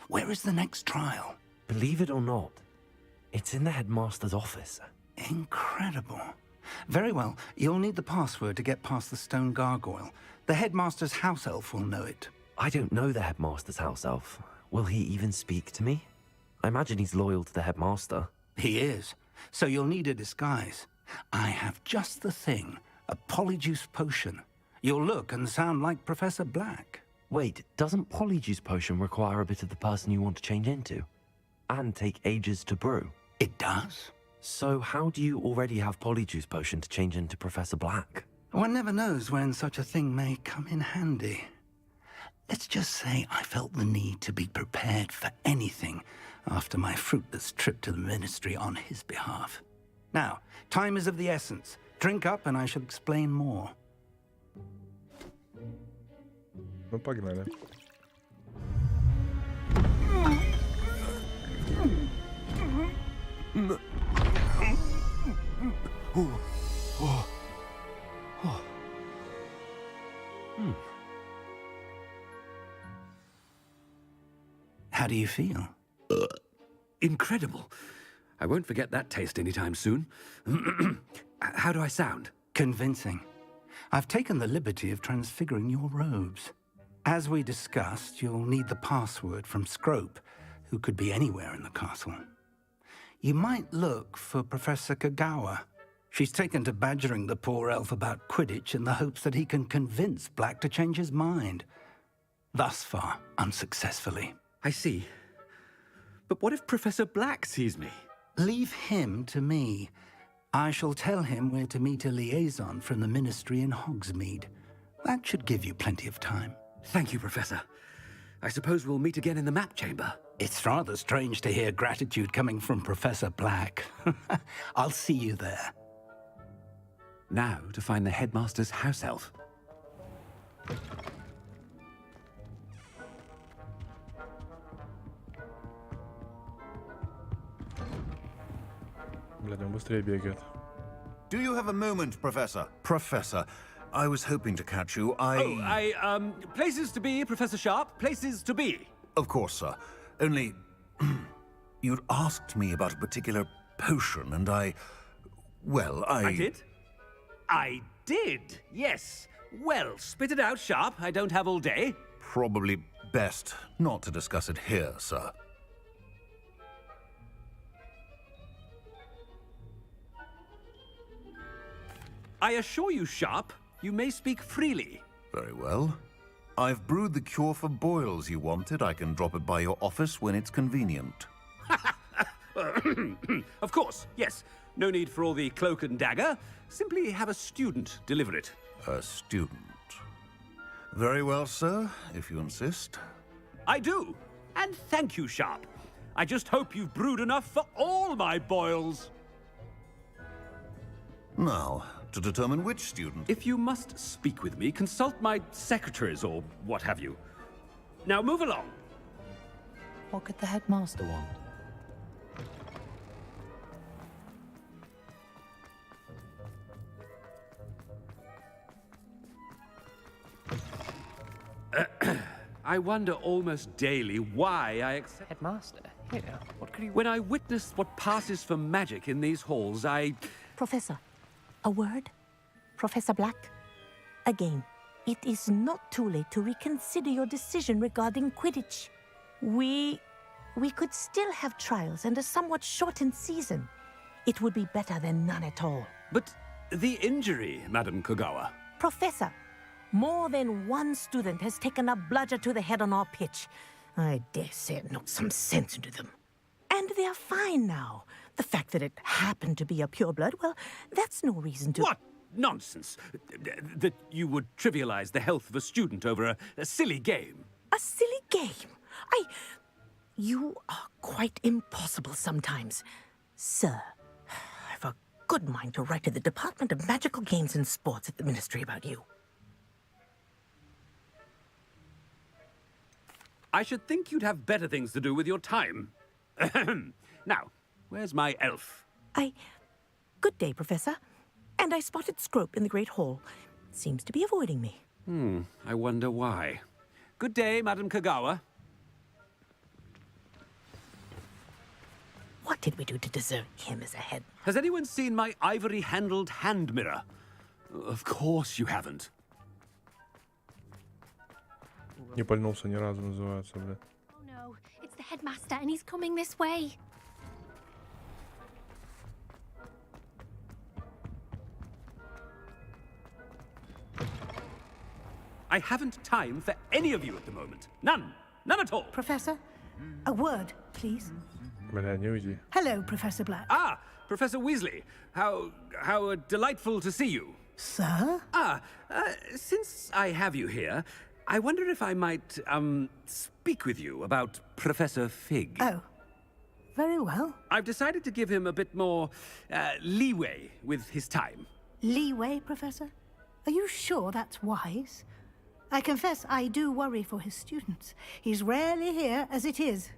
Where is the next trial? Believe it or not, it's in the headmaster's office. Incredible. Very well. You'll need the password to get past the stone gargoyle. The headmaster's house elf will know it. I don't know the headmaster's house elf. Will he even speak to me? I imagine he's loyal to the headmaster. He is. So you'll need a disguise. I have just the thing. A polyjuice potion. You'll look and sound like Professor Black. Wait, doesn't polyjuice potion require a bit of the person you want to change into? And take ages to brew? It does. So how do you already have polyjuice potion to change into Professor Black? One never knows when such a thing may come in handy. Let's just say I felt the need to be prepared for anything after my fruitless trip to the Ministry on his behalf. Now, time is of the essence. Drink up and I shall explain more. Ну, погнали. How do you feel? Incredible. I won't forget that taste anytime soon. How do I sound? Convincing. I've taken the liberty of transfiguring your robes. As we discussed, you'll need the password from Scrope, who could be anywhere in the castle. You might look for Professor Kagawa. She's taken to badgering the poor elf about Quidditch in the hopes that he can convince Black to change his mind. Thus far, unsuccessfully. I see. But what if Professor Black sees me? Leave him to me. I shall tell him where to meet a liaison from the Ministry in Hogsmeade. That should give you plenty of time. Thank you, Professor. I suppose we'll meet again in the map chamber. It's rather strange to hear gratitude coming from Professor Black. I'll see you there. Now to find the headmaster's house elf. Блядь, он быстрее бегает. Do you have a moment, Professor? Professor, I was hoping to catch you. Places to be, Professor Sharp. Places to be. Of course, sir. Only... you'd asked me about a particular potion, and well, I did? I did, yes. Well, spit it out, Sharp. I don't have all day. Probably best not to discuss it here, sir. I assure you, Sharp, you may speak freely. Very well. I've brewed the cure for boils you wanted. I can drop it by your office when it's convenient. Of course, yes. No need for all the cloak and dagger. Simply have a student deliver it. A student. Very well, sir, if you insist. I do. And thank you, Sharp. I just hope you've brewed enough for all my boils. Now, to determine which student... If you must speak with me, consult my secretaries or what have you. Now move along. What could the headmaster want? I wonder almost daily why I accept... Headmaster? Here, what could he... When I witness what passes for magic in these halls, Professor, a word? Professor Black? Again, it is not too late to reconsider your decision regarding Quidditch. We could still have trials and a somewhat shortened season. It would be better than none at all. But the injury, Madam Kogawa... Professor, more than one student has taken a bludger to the head on our pitch. I dare say it knocked some sense into them. And they're fine now. The fact that it happened to be a pureblood, well, that's no reason to... What nonsense! That you would trivialize the health of a student over a silly game. A silly game? You are quite impossible sometimes. Sir, I've a good mind to write to the Department of Magical Games and Sports at the Ministry about you. I should think you'd have better things to do with your time. Now, where's my elf? Good day, Professor. And I spotted Scrope in the Great Hall. Seems to be avoiding me. I wonder why. Good day, Madam Kogawa. What did we do to deserve him as a head? Has anyone seen my ivory-handled hand mirror? Of course you haven't. Не пальнулся ни разу, называется, блядь. Oh no, it's the headmaster and he's coming this way. I haven't time for any of you at the moment. None. None at all. Professor, a word, please. Бля, не уйди. Hello, Professor Black. Ah, Professor Weasley. How delightful to see you. Sir? Since I have you here, I wonder if I might, speak with you about Professor Fig. Oh, very well. I've decided to give him a bit more, leeway with his time. Leeway, Professor? Are you sure that's wise? I confess I do worry for his students. He's rarely here as it is.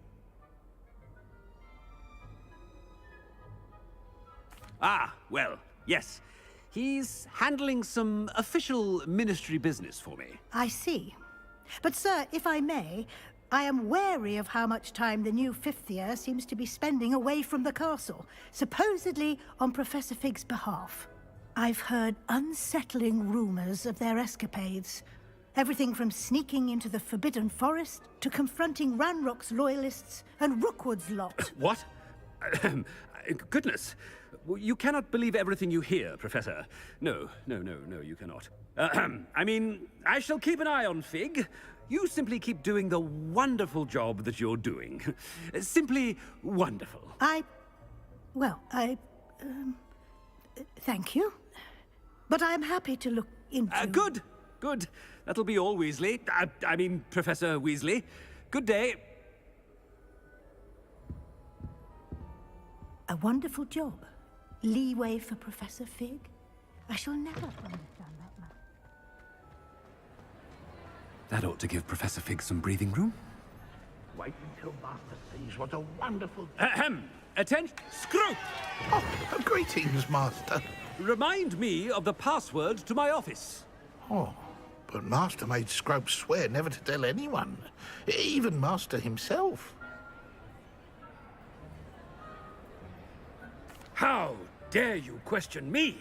Ah, well, yes. He's handling some official ministry business for me. I see. But, sir, if I may, I am wary of how much time the new fifth year seems to be spending away from the castle, supposedly on Professor Fig's behalf. I've heard unsettling rumors of their escapades. Everything from sneaking into the Forbidden Forest to confronting Ranrock's loyalists and Rookwood's lot. What? Goodness. You cannot believe everything you hear, Professor. No, you cannot. I mean, I shall keep an eye on Fig. You simply keep doing the wonderful job that you're doing. Simply wonderful. Thank you. But I'm happy to look into... Good, good. That'll be all, Weasley. I mean, Professor Weasley. Good day. A wonderful job. Leeway for Professor Fig. I shall never understand that man. That ought to give Professor Fig some breathing room. Wait until Master sees what a wonderful... Ahem! Attention! Screw! Oh, greetings, Master. Remind me of the password to my office. Oh, but Master made Scrope swear never to tell anyone. Even Master himself. How dare you question me?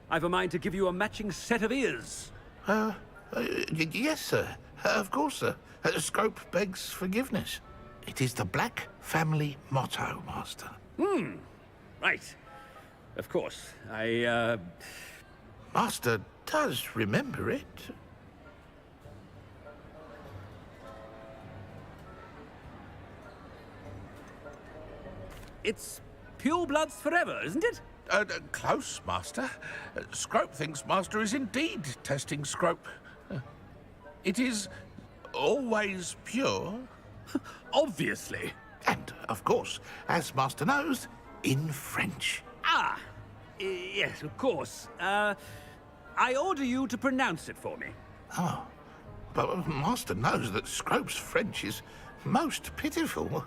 I've a mind to give you a matching set of ears. Yes, sir. Of course, sir. Scrope begs forgiveness. It is the Black family motto, Master. Right. Of course. Master does remember it. It's purebloods forever, isn't it? Close, Master. Scrope thinks Master is indeed testing Scrope. It is always pure. Obviously. And, of course, as Master knows, in French. Ah! Yes, of course. I order you to pronounce it for me. Oh, but Master knows that Scrope's French is most pitiful.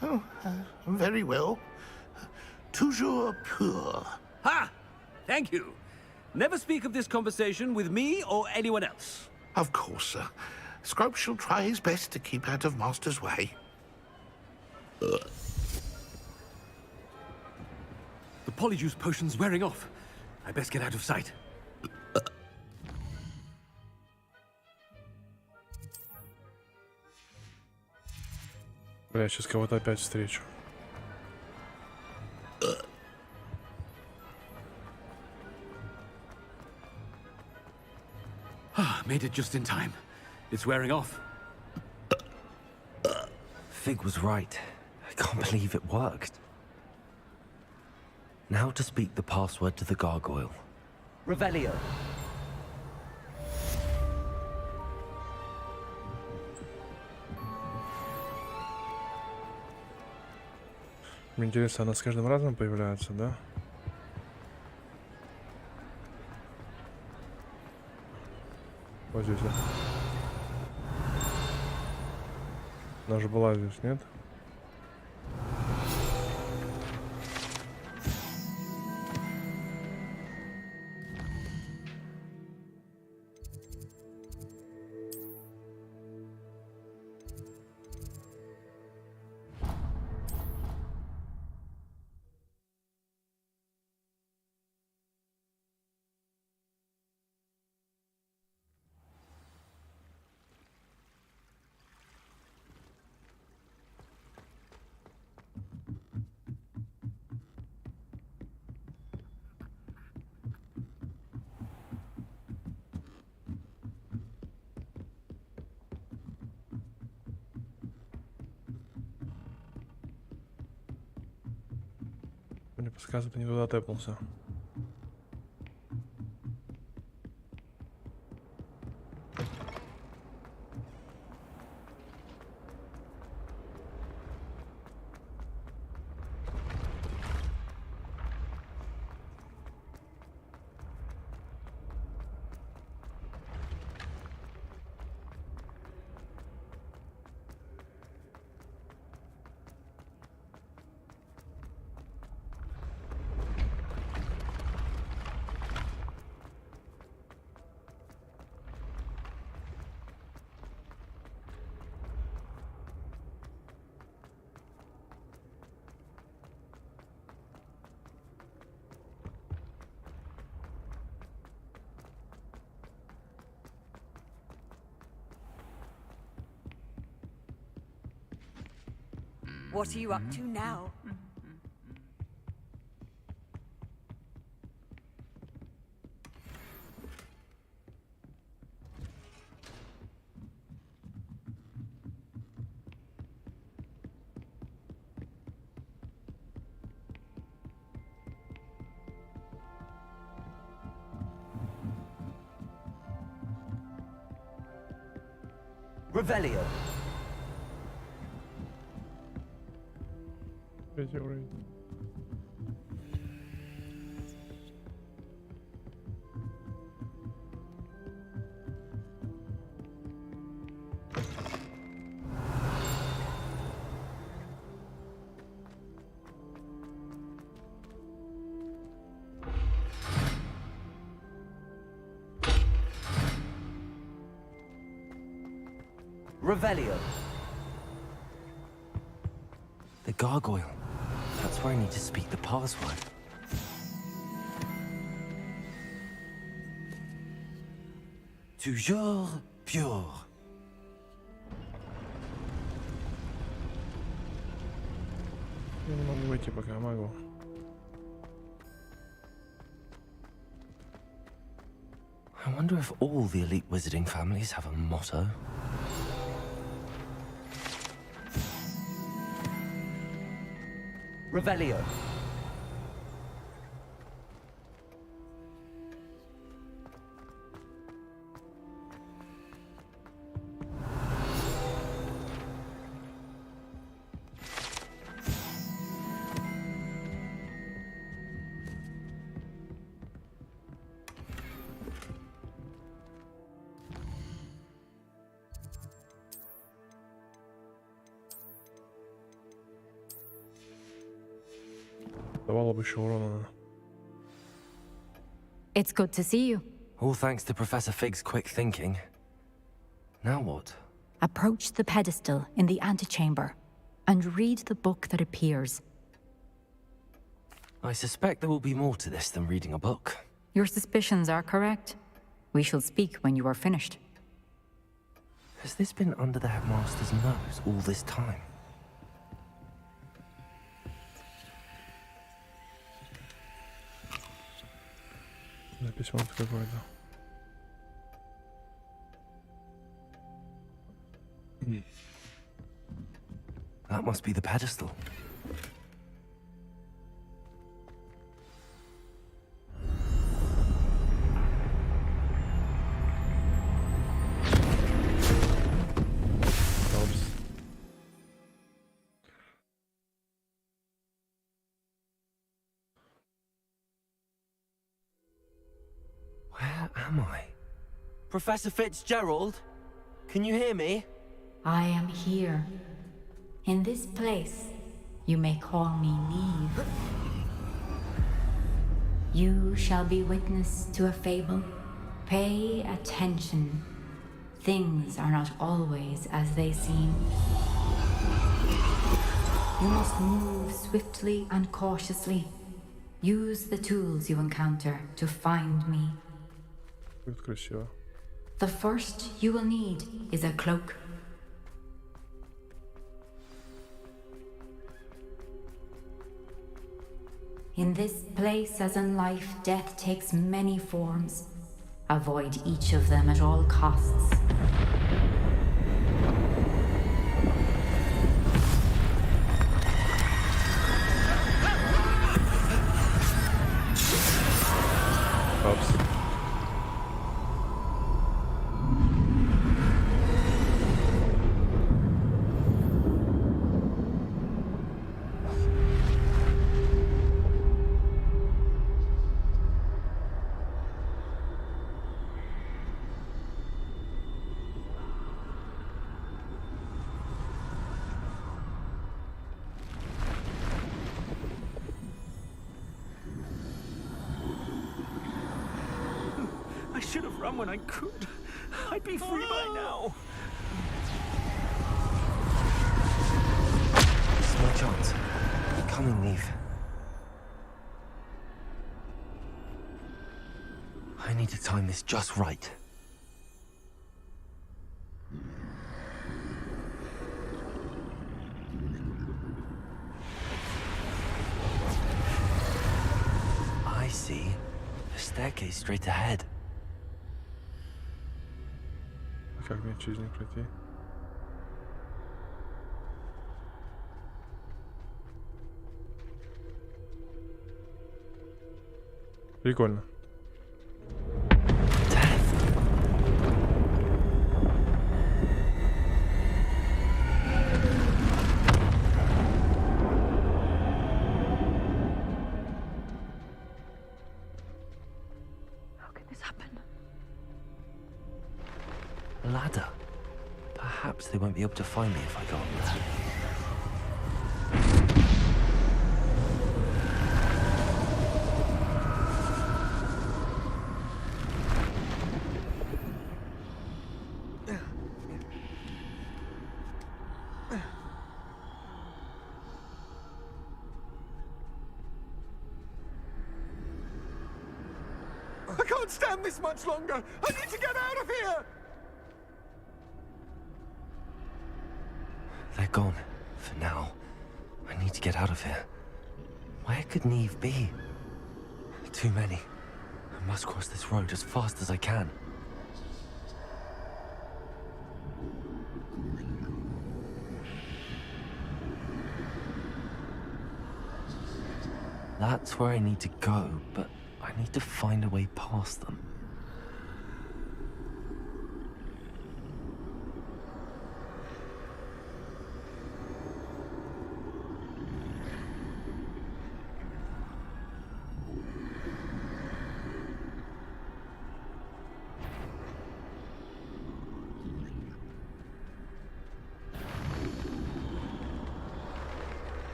Oh, very well. Toujours pur. Ha! Thank you. Never speak of this conversation with me or anyone else. Of course, sir. Scrope shall try his best to keep out of Master's way. The polyjuice potion's wearing off. I best get out of sight. Бля, сейчас кого-то опять встречу. Made it just in time. It's wearing off. Fig was right. I can't believe it worked. Now to speak the password to the gargoyle. Revelio. Мне интересно, она с каждым разом появляется, да? Вот здесь, да? Она же была здесь, нет? Мне подсказывает, не туда тэпнулся. What are you up to now? Revelio. Третий уровень. Revelio. The gargoyle. That's where I need to speak the password. Toujours pure. Я не могу выйти, пока могу. I wonder if all the elite wizarding families have a motto. Revelio. Давало бы еще урона. It's good to see you. All thanks to Professor Fig's quick thinking. Now what? Approach the pedestal in the antechamber and read the book that appears. I suspect there will be more to this than reading a book. Your suspicions are correct. We shall speak when you are finished. Has this been under the headmaster's nose all this time? Да, письмо какое-то. That must be the pedestal. Where am I? Professor Fitzgerald? Can you hear me? I am here. In this place, you may call me Neve. You shall be witness to a fable. Pay attention. Things are not always as they seem. You must move swiftly and cautiously. Use the tools you encounter to find me. Будет красиво. The first you will need is a cloak. In this place, as in life, death takes many forms. Avoid each of them at all costs. Oops. I should have run when I could. I'd be free by now. It's my chance. Coming, Neve. I need to time this just right. I see. A staircase straight ahead. Как мне через них пройти? Прикольно. ladder. Perhaps they won't be able to find me if I go up there. I can't stand this much longer! I need to get out of here! They're gone. For now. I need to get out of here. Where could Neve be? Too many. I must cross this road as fast as I can. That's where I need to go, but I need to find a way past them.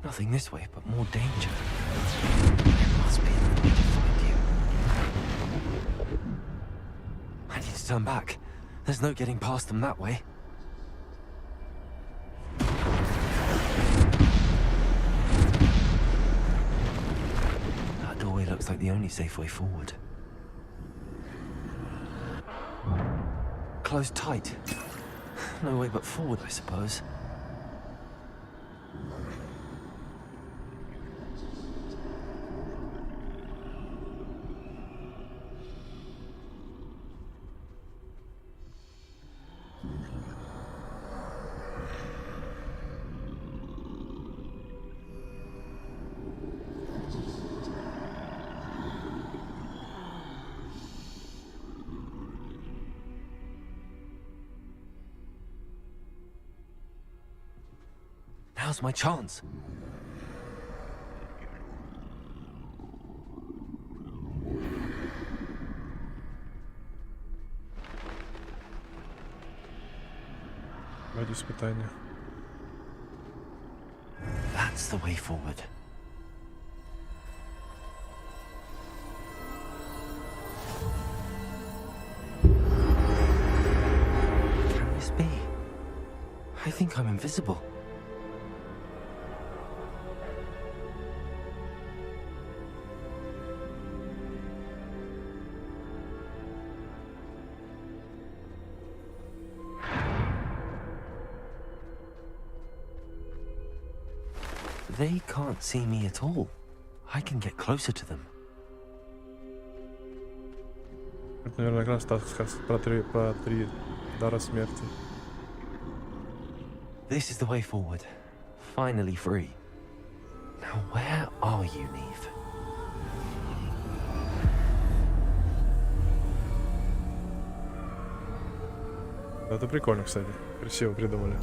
Nothing this way, but more danger. There must be another way to find you. I need to turn back. There's no getting past them that way. That doorway looks like the only safe way forward. Closed tight. No way but forward, I suppose. Now's my chance. Ради испытания. That's the way forward. Can this be? I think I'm invisible. They can't see me at all. I can get closer to them. Это, наверное, как раз про три дара смерти. This is the way forward. Finally free. Now where are you, Neve? Это прикольно, кстати. Красиво придумали.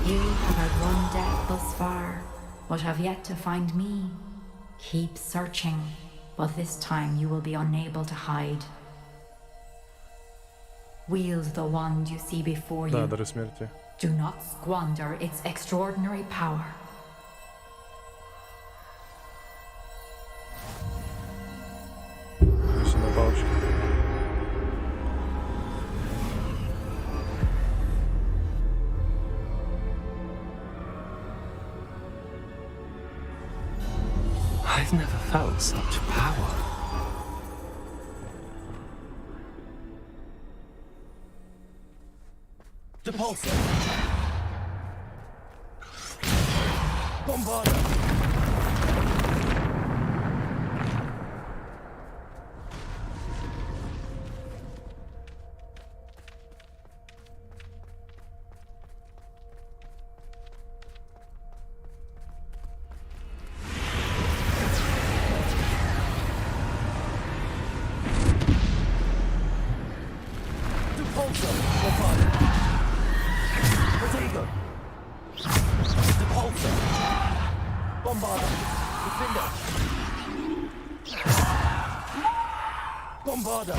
You have outrun death thus far, but have yet to find me. Keep searching, but this time you will be unable to hide. Wield the wand you see before you. Да, дары смерти. Do not squander its extraordinary power. Все на палочке. I've never felt such power. Depulsor! Bombarder! Bombarder.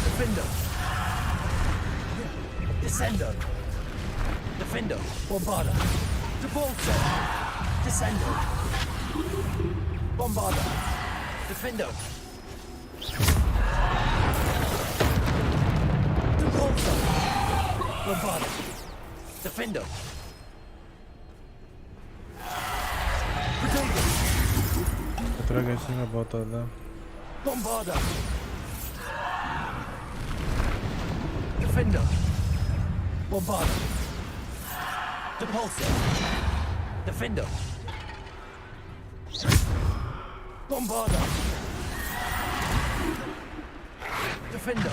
Defender. Descendo. Defender. Bombarder. Debolter. Descendo. Bombarder. Defender. Debolter. Bombarder. Defender. Которая с ним работает, да? Bombarder. Defender. Bombarder. Depulsor. Defender. Bombarder. Defender.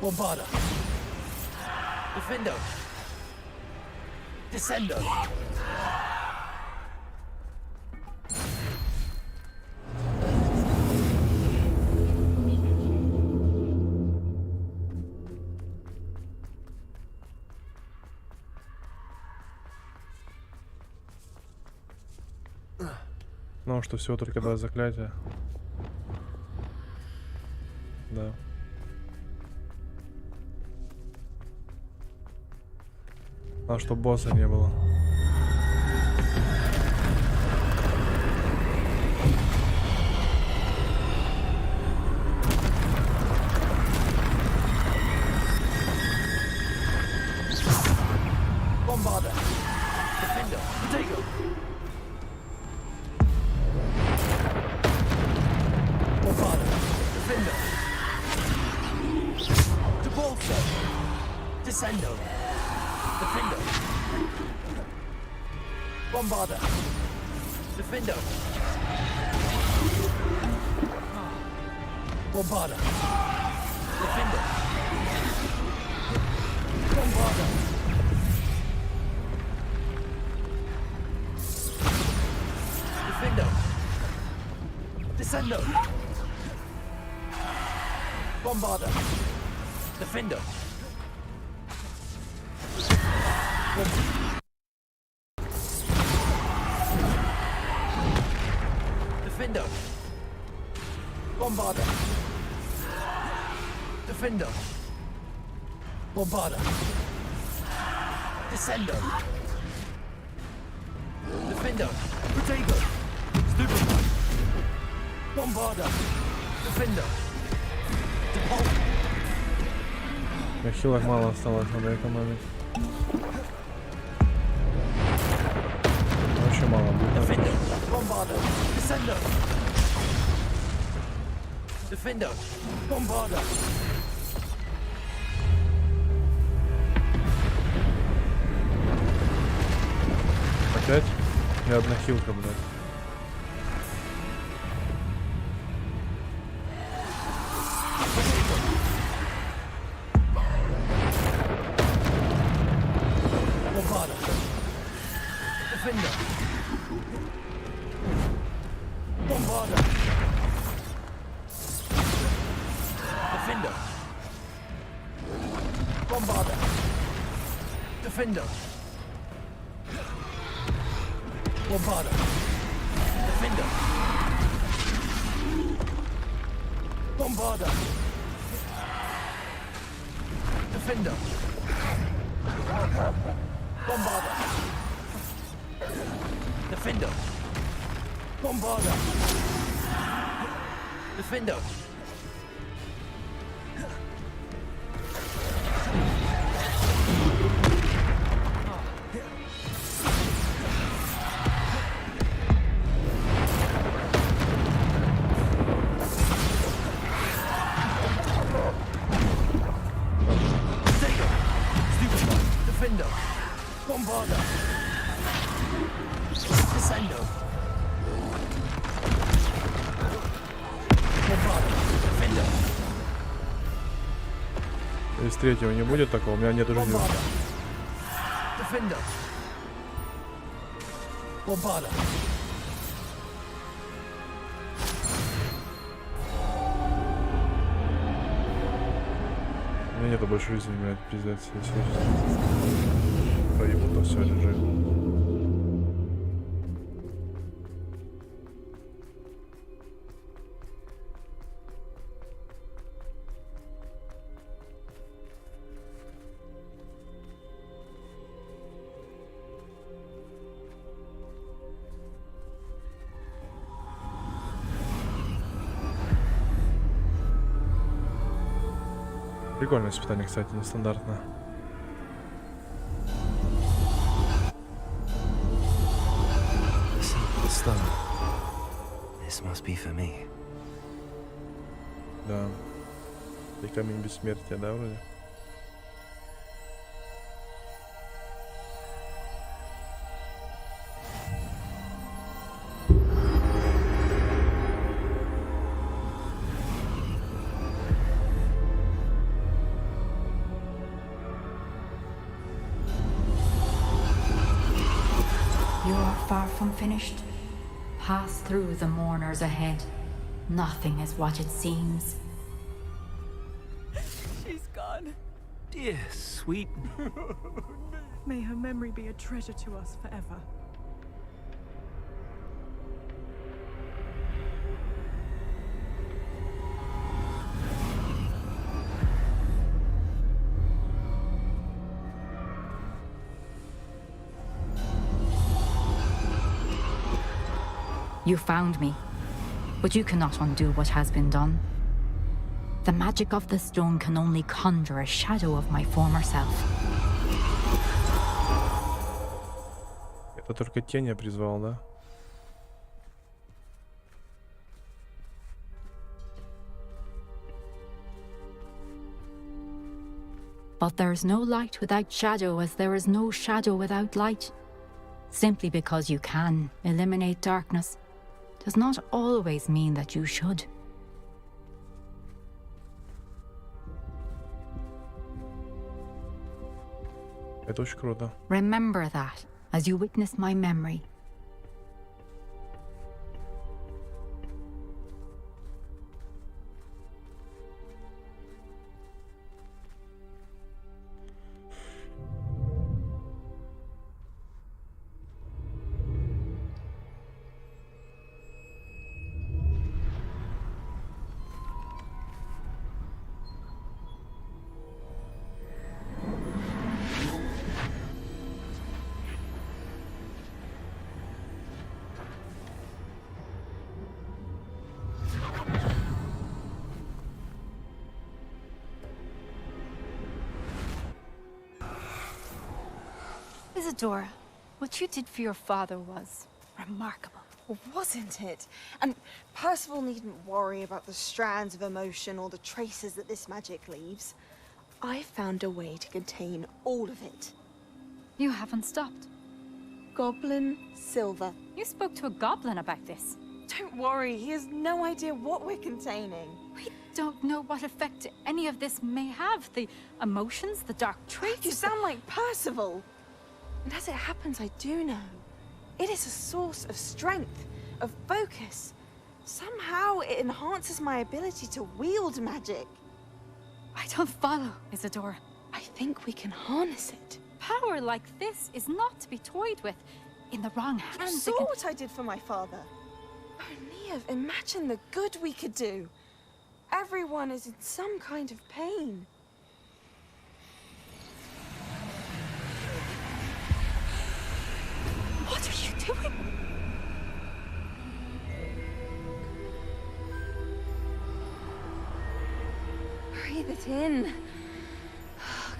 Bombarder. Defender. Descender. Ну, что всего только два заклятия. Да. А что босса не было. Bombarder. Defender. Potato. Bombarder. Defender. Debolter. Descendo. Defender. Bombarder. Defender. Bombarder. Defender. Bombarder. Defender. Descendo. Bombarder. Defender. Defender. Bombarder. Defender. Bombarder. Descendo. Defender. Potato. Stupid. Bombarder. Defender. Хилок мало осталось, надо экономить. Вообще мало будет. Defender. Bombarder. Descendo. Defender. Bombarder. Опять? И одна хилка, блядь. Bombarder. Defender. Bombarder. Defender. Bombarder. Defender. Bombarder. Defender. Bombarder. Defender. Bombarder. Defender. Bombarder. Defender. Defender. Bombarder. Descendo. Bombarder. Defender. Из третьего не будет такого, у меня нет уже. Defender. Bombarder. У меня нету больше жизни, блядь, пиздец. Проебу-то все, лежи. Прикольное испытание, кстати, нестандартно. This must be for me. Да. И камень бессмертия, да, вроде? You're far from finished. Pass through the mourners ahead. Nothing is what it seems. She's gone. Dear sweet. May her memory be a treasure to us forever. You found me, but you cannot undo what has been done. The magic of the stone can only conjure a shadow of my former self. Это только тень я призвал, да? But there is no light without shadow, as there is no shadow without light. Simply because you can eliminate darkness does not always mean that you should. Это очень круто. Remember that as you witness my memory. Isadora, what you did for your father was remarkable. Well, wasn't it? And Percival needn't worry about the strands of emotion or the traces that this magic leaves. I found a way to contain all of it. You haven't stopped. Goblin Silver. You spoke to a goblin about this. Don't worry, he has no idea what we're containing. We don't know what effect any of this may have. The emotions, the dark traits. You sound like Percival. And as it happens, I do know. It is a source of strength, of focus. Somehow it enhances my ability to wield magic. I don't follow, Isadora. I think we can harness it. Power like this is not to be toyed with. In the wrong hands, You saw what I did for my father. Oh, Neve, imagine the good we could do. Everyone is in some kind of pain. What are you doing? Breathe it in.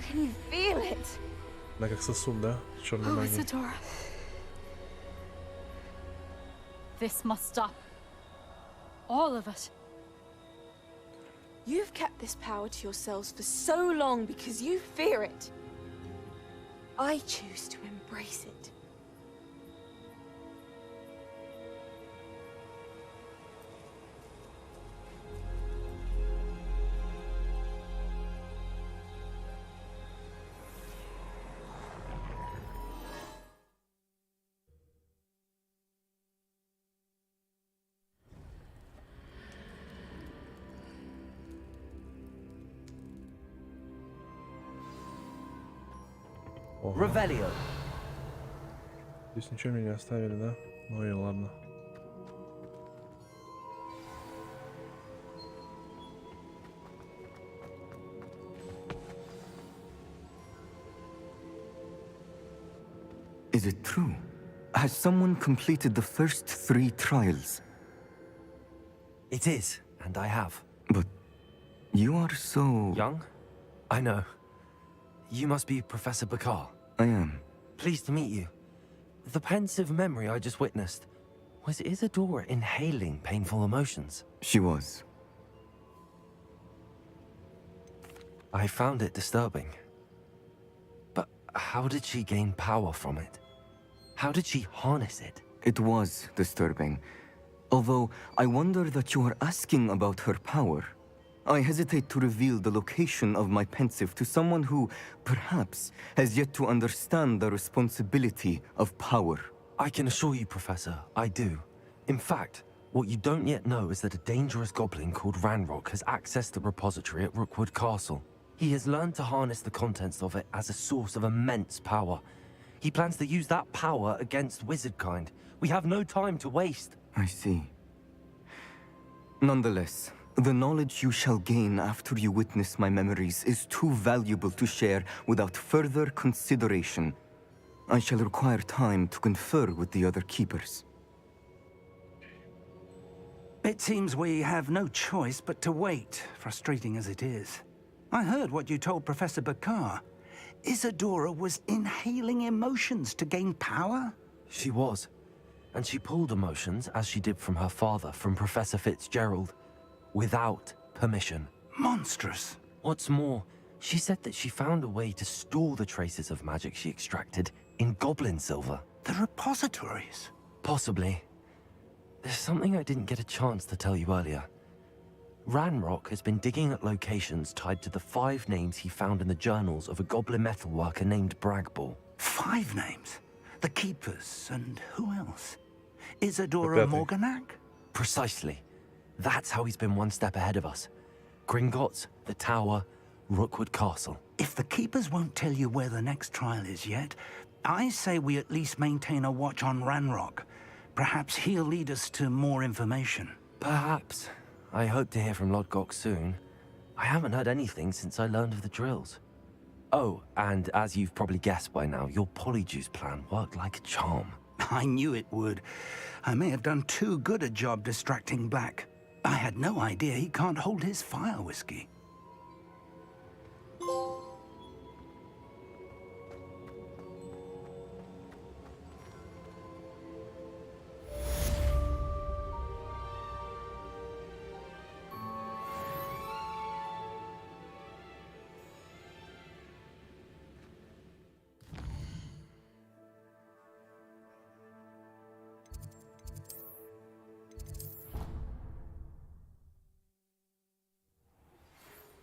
Can you feel it? Она как сосуд, да? Черной Oh, магии. Isadora. This must stop. All of it. You've kept this power to yourselves for so long because you fear it. I choose to embrace it. Ого. Revelio. Здесь ничего мне не оставили, да? Ну и ладно. Is it true? Has someone completed the first 3 trials? It is, and I have. But you are so... Young? I know. You must be Professor Bakar. I am. Pleased to meet you. The pensive memory I just witnessed, was Isadora inhaling painful emotions? She was. I found it disturbing. But how did she gain power from it? How did she harness it? It was disturbing. Although, I wonder that you are asking about her power. I hesitate to reveal the location of my pensive to someone who, perhaps, has yet to understand the responsibility of power. I can assure you, Professor, I do. In fact, what you don't yet know is that a dangerous goblin called Ranrock has accessed the repository at Rookwood Castle. He has learned to harness the contents of it as a source of immense power. He plans to use that power against wizardkind. We have no time to waste. I see. Nonetheless, the knowledge you shall gain after you witness my memories is too valuable to share without further consideration. I shall require time to confer with the other keepers. It seems we have no choice but to wait, frustrating as it is. I heard what you told Professor Bakar. Isadora was inhaling emotions to gain power? She was. And she pulled emotions, as she did from her father, from Professor Fitzgerald, without permission. Monstrous. What's more, she said that she found a way to store the traces of magic she extracted in goblin silver. The repositories? Possibly. There's something I didn't get a chance to tell you earlier. Ranrock has been digging at locations tied to the 5 names he found in the journals of a goblin metalworker named Bragball. 5 names? The Keepers, and who else? Isadora Morganac? Precisely. That's how he's been one step ahead of us. Gringotts, the Tower, Rookwood Castle. If the Keepers won't tell you where the next trial is yet, I say we at least maintain a watch on Ranrock. Perhaps he'll lead us to more information. Perhaps. I hope to hear from Lodgok soon. I haven't heard anything since I learned of the drills. Oh, and as you've probably guessed by now, your polyjuice plan worked like a charm. I knew it would. I may have done too good a job distracting Black. I had no idea he can't hold his fire whiskey.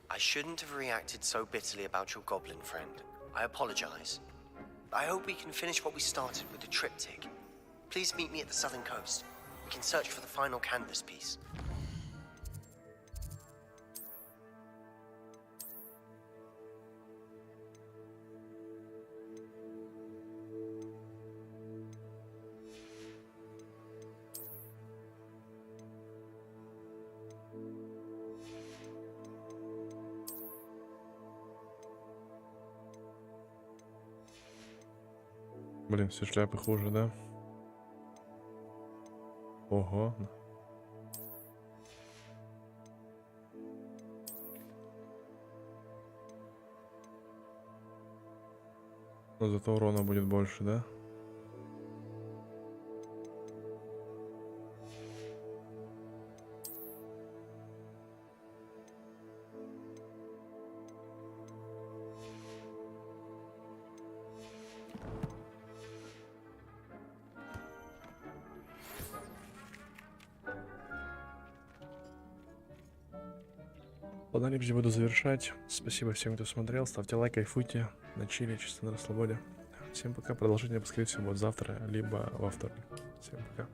I shouldn't have reacted so bitterly about your goblin friend. I apologize. I hope we can finish what we started with the triptych. Please meet me at the southern coast. We can search for the final canvas piece. Блин, все шляпы хуже, да? Ого. Но зато урона будет больше, да? Ладно, ребята, буду завершать. Спасибо всем, кто смотрел. Ставьте лайк, кайфуйте. На чили, чисто на расслабоне. Всем пока. Продолжение, скорее всего, будет завтра, либо во вторник. Всем пока.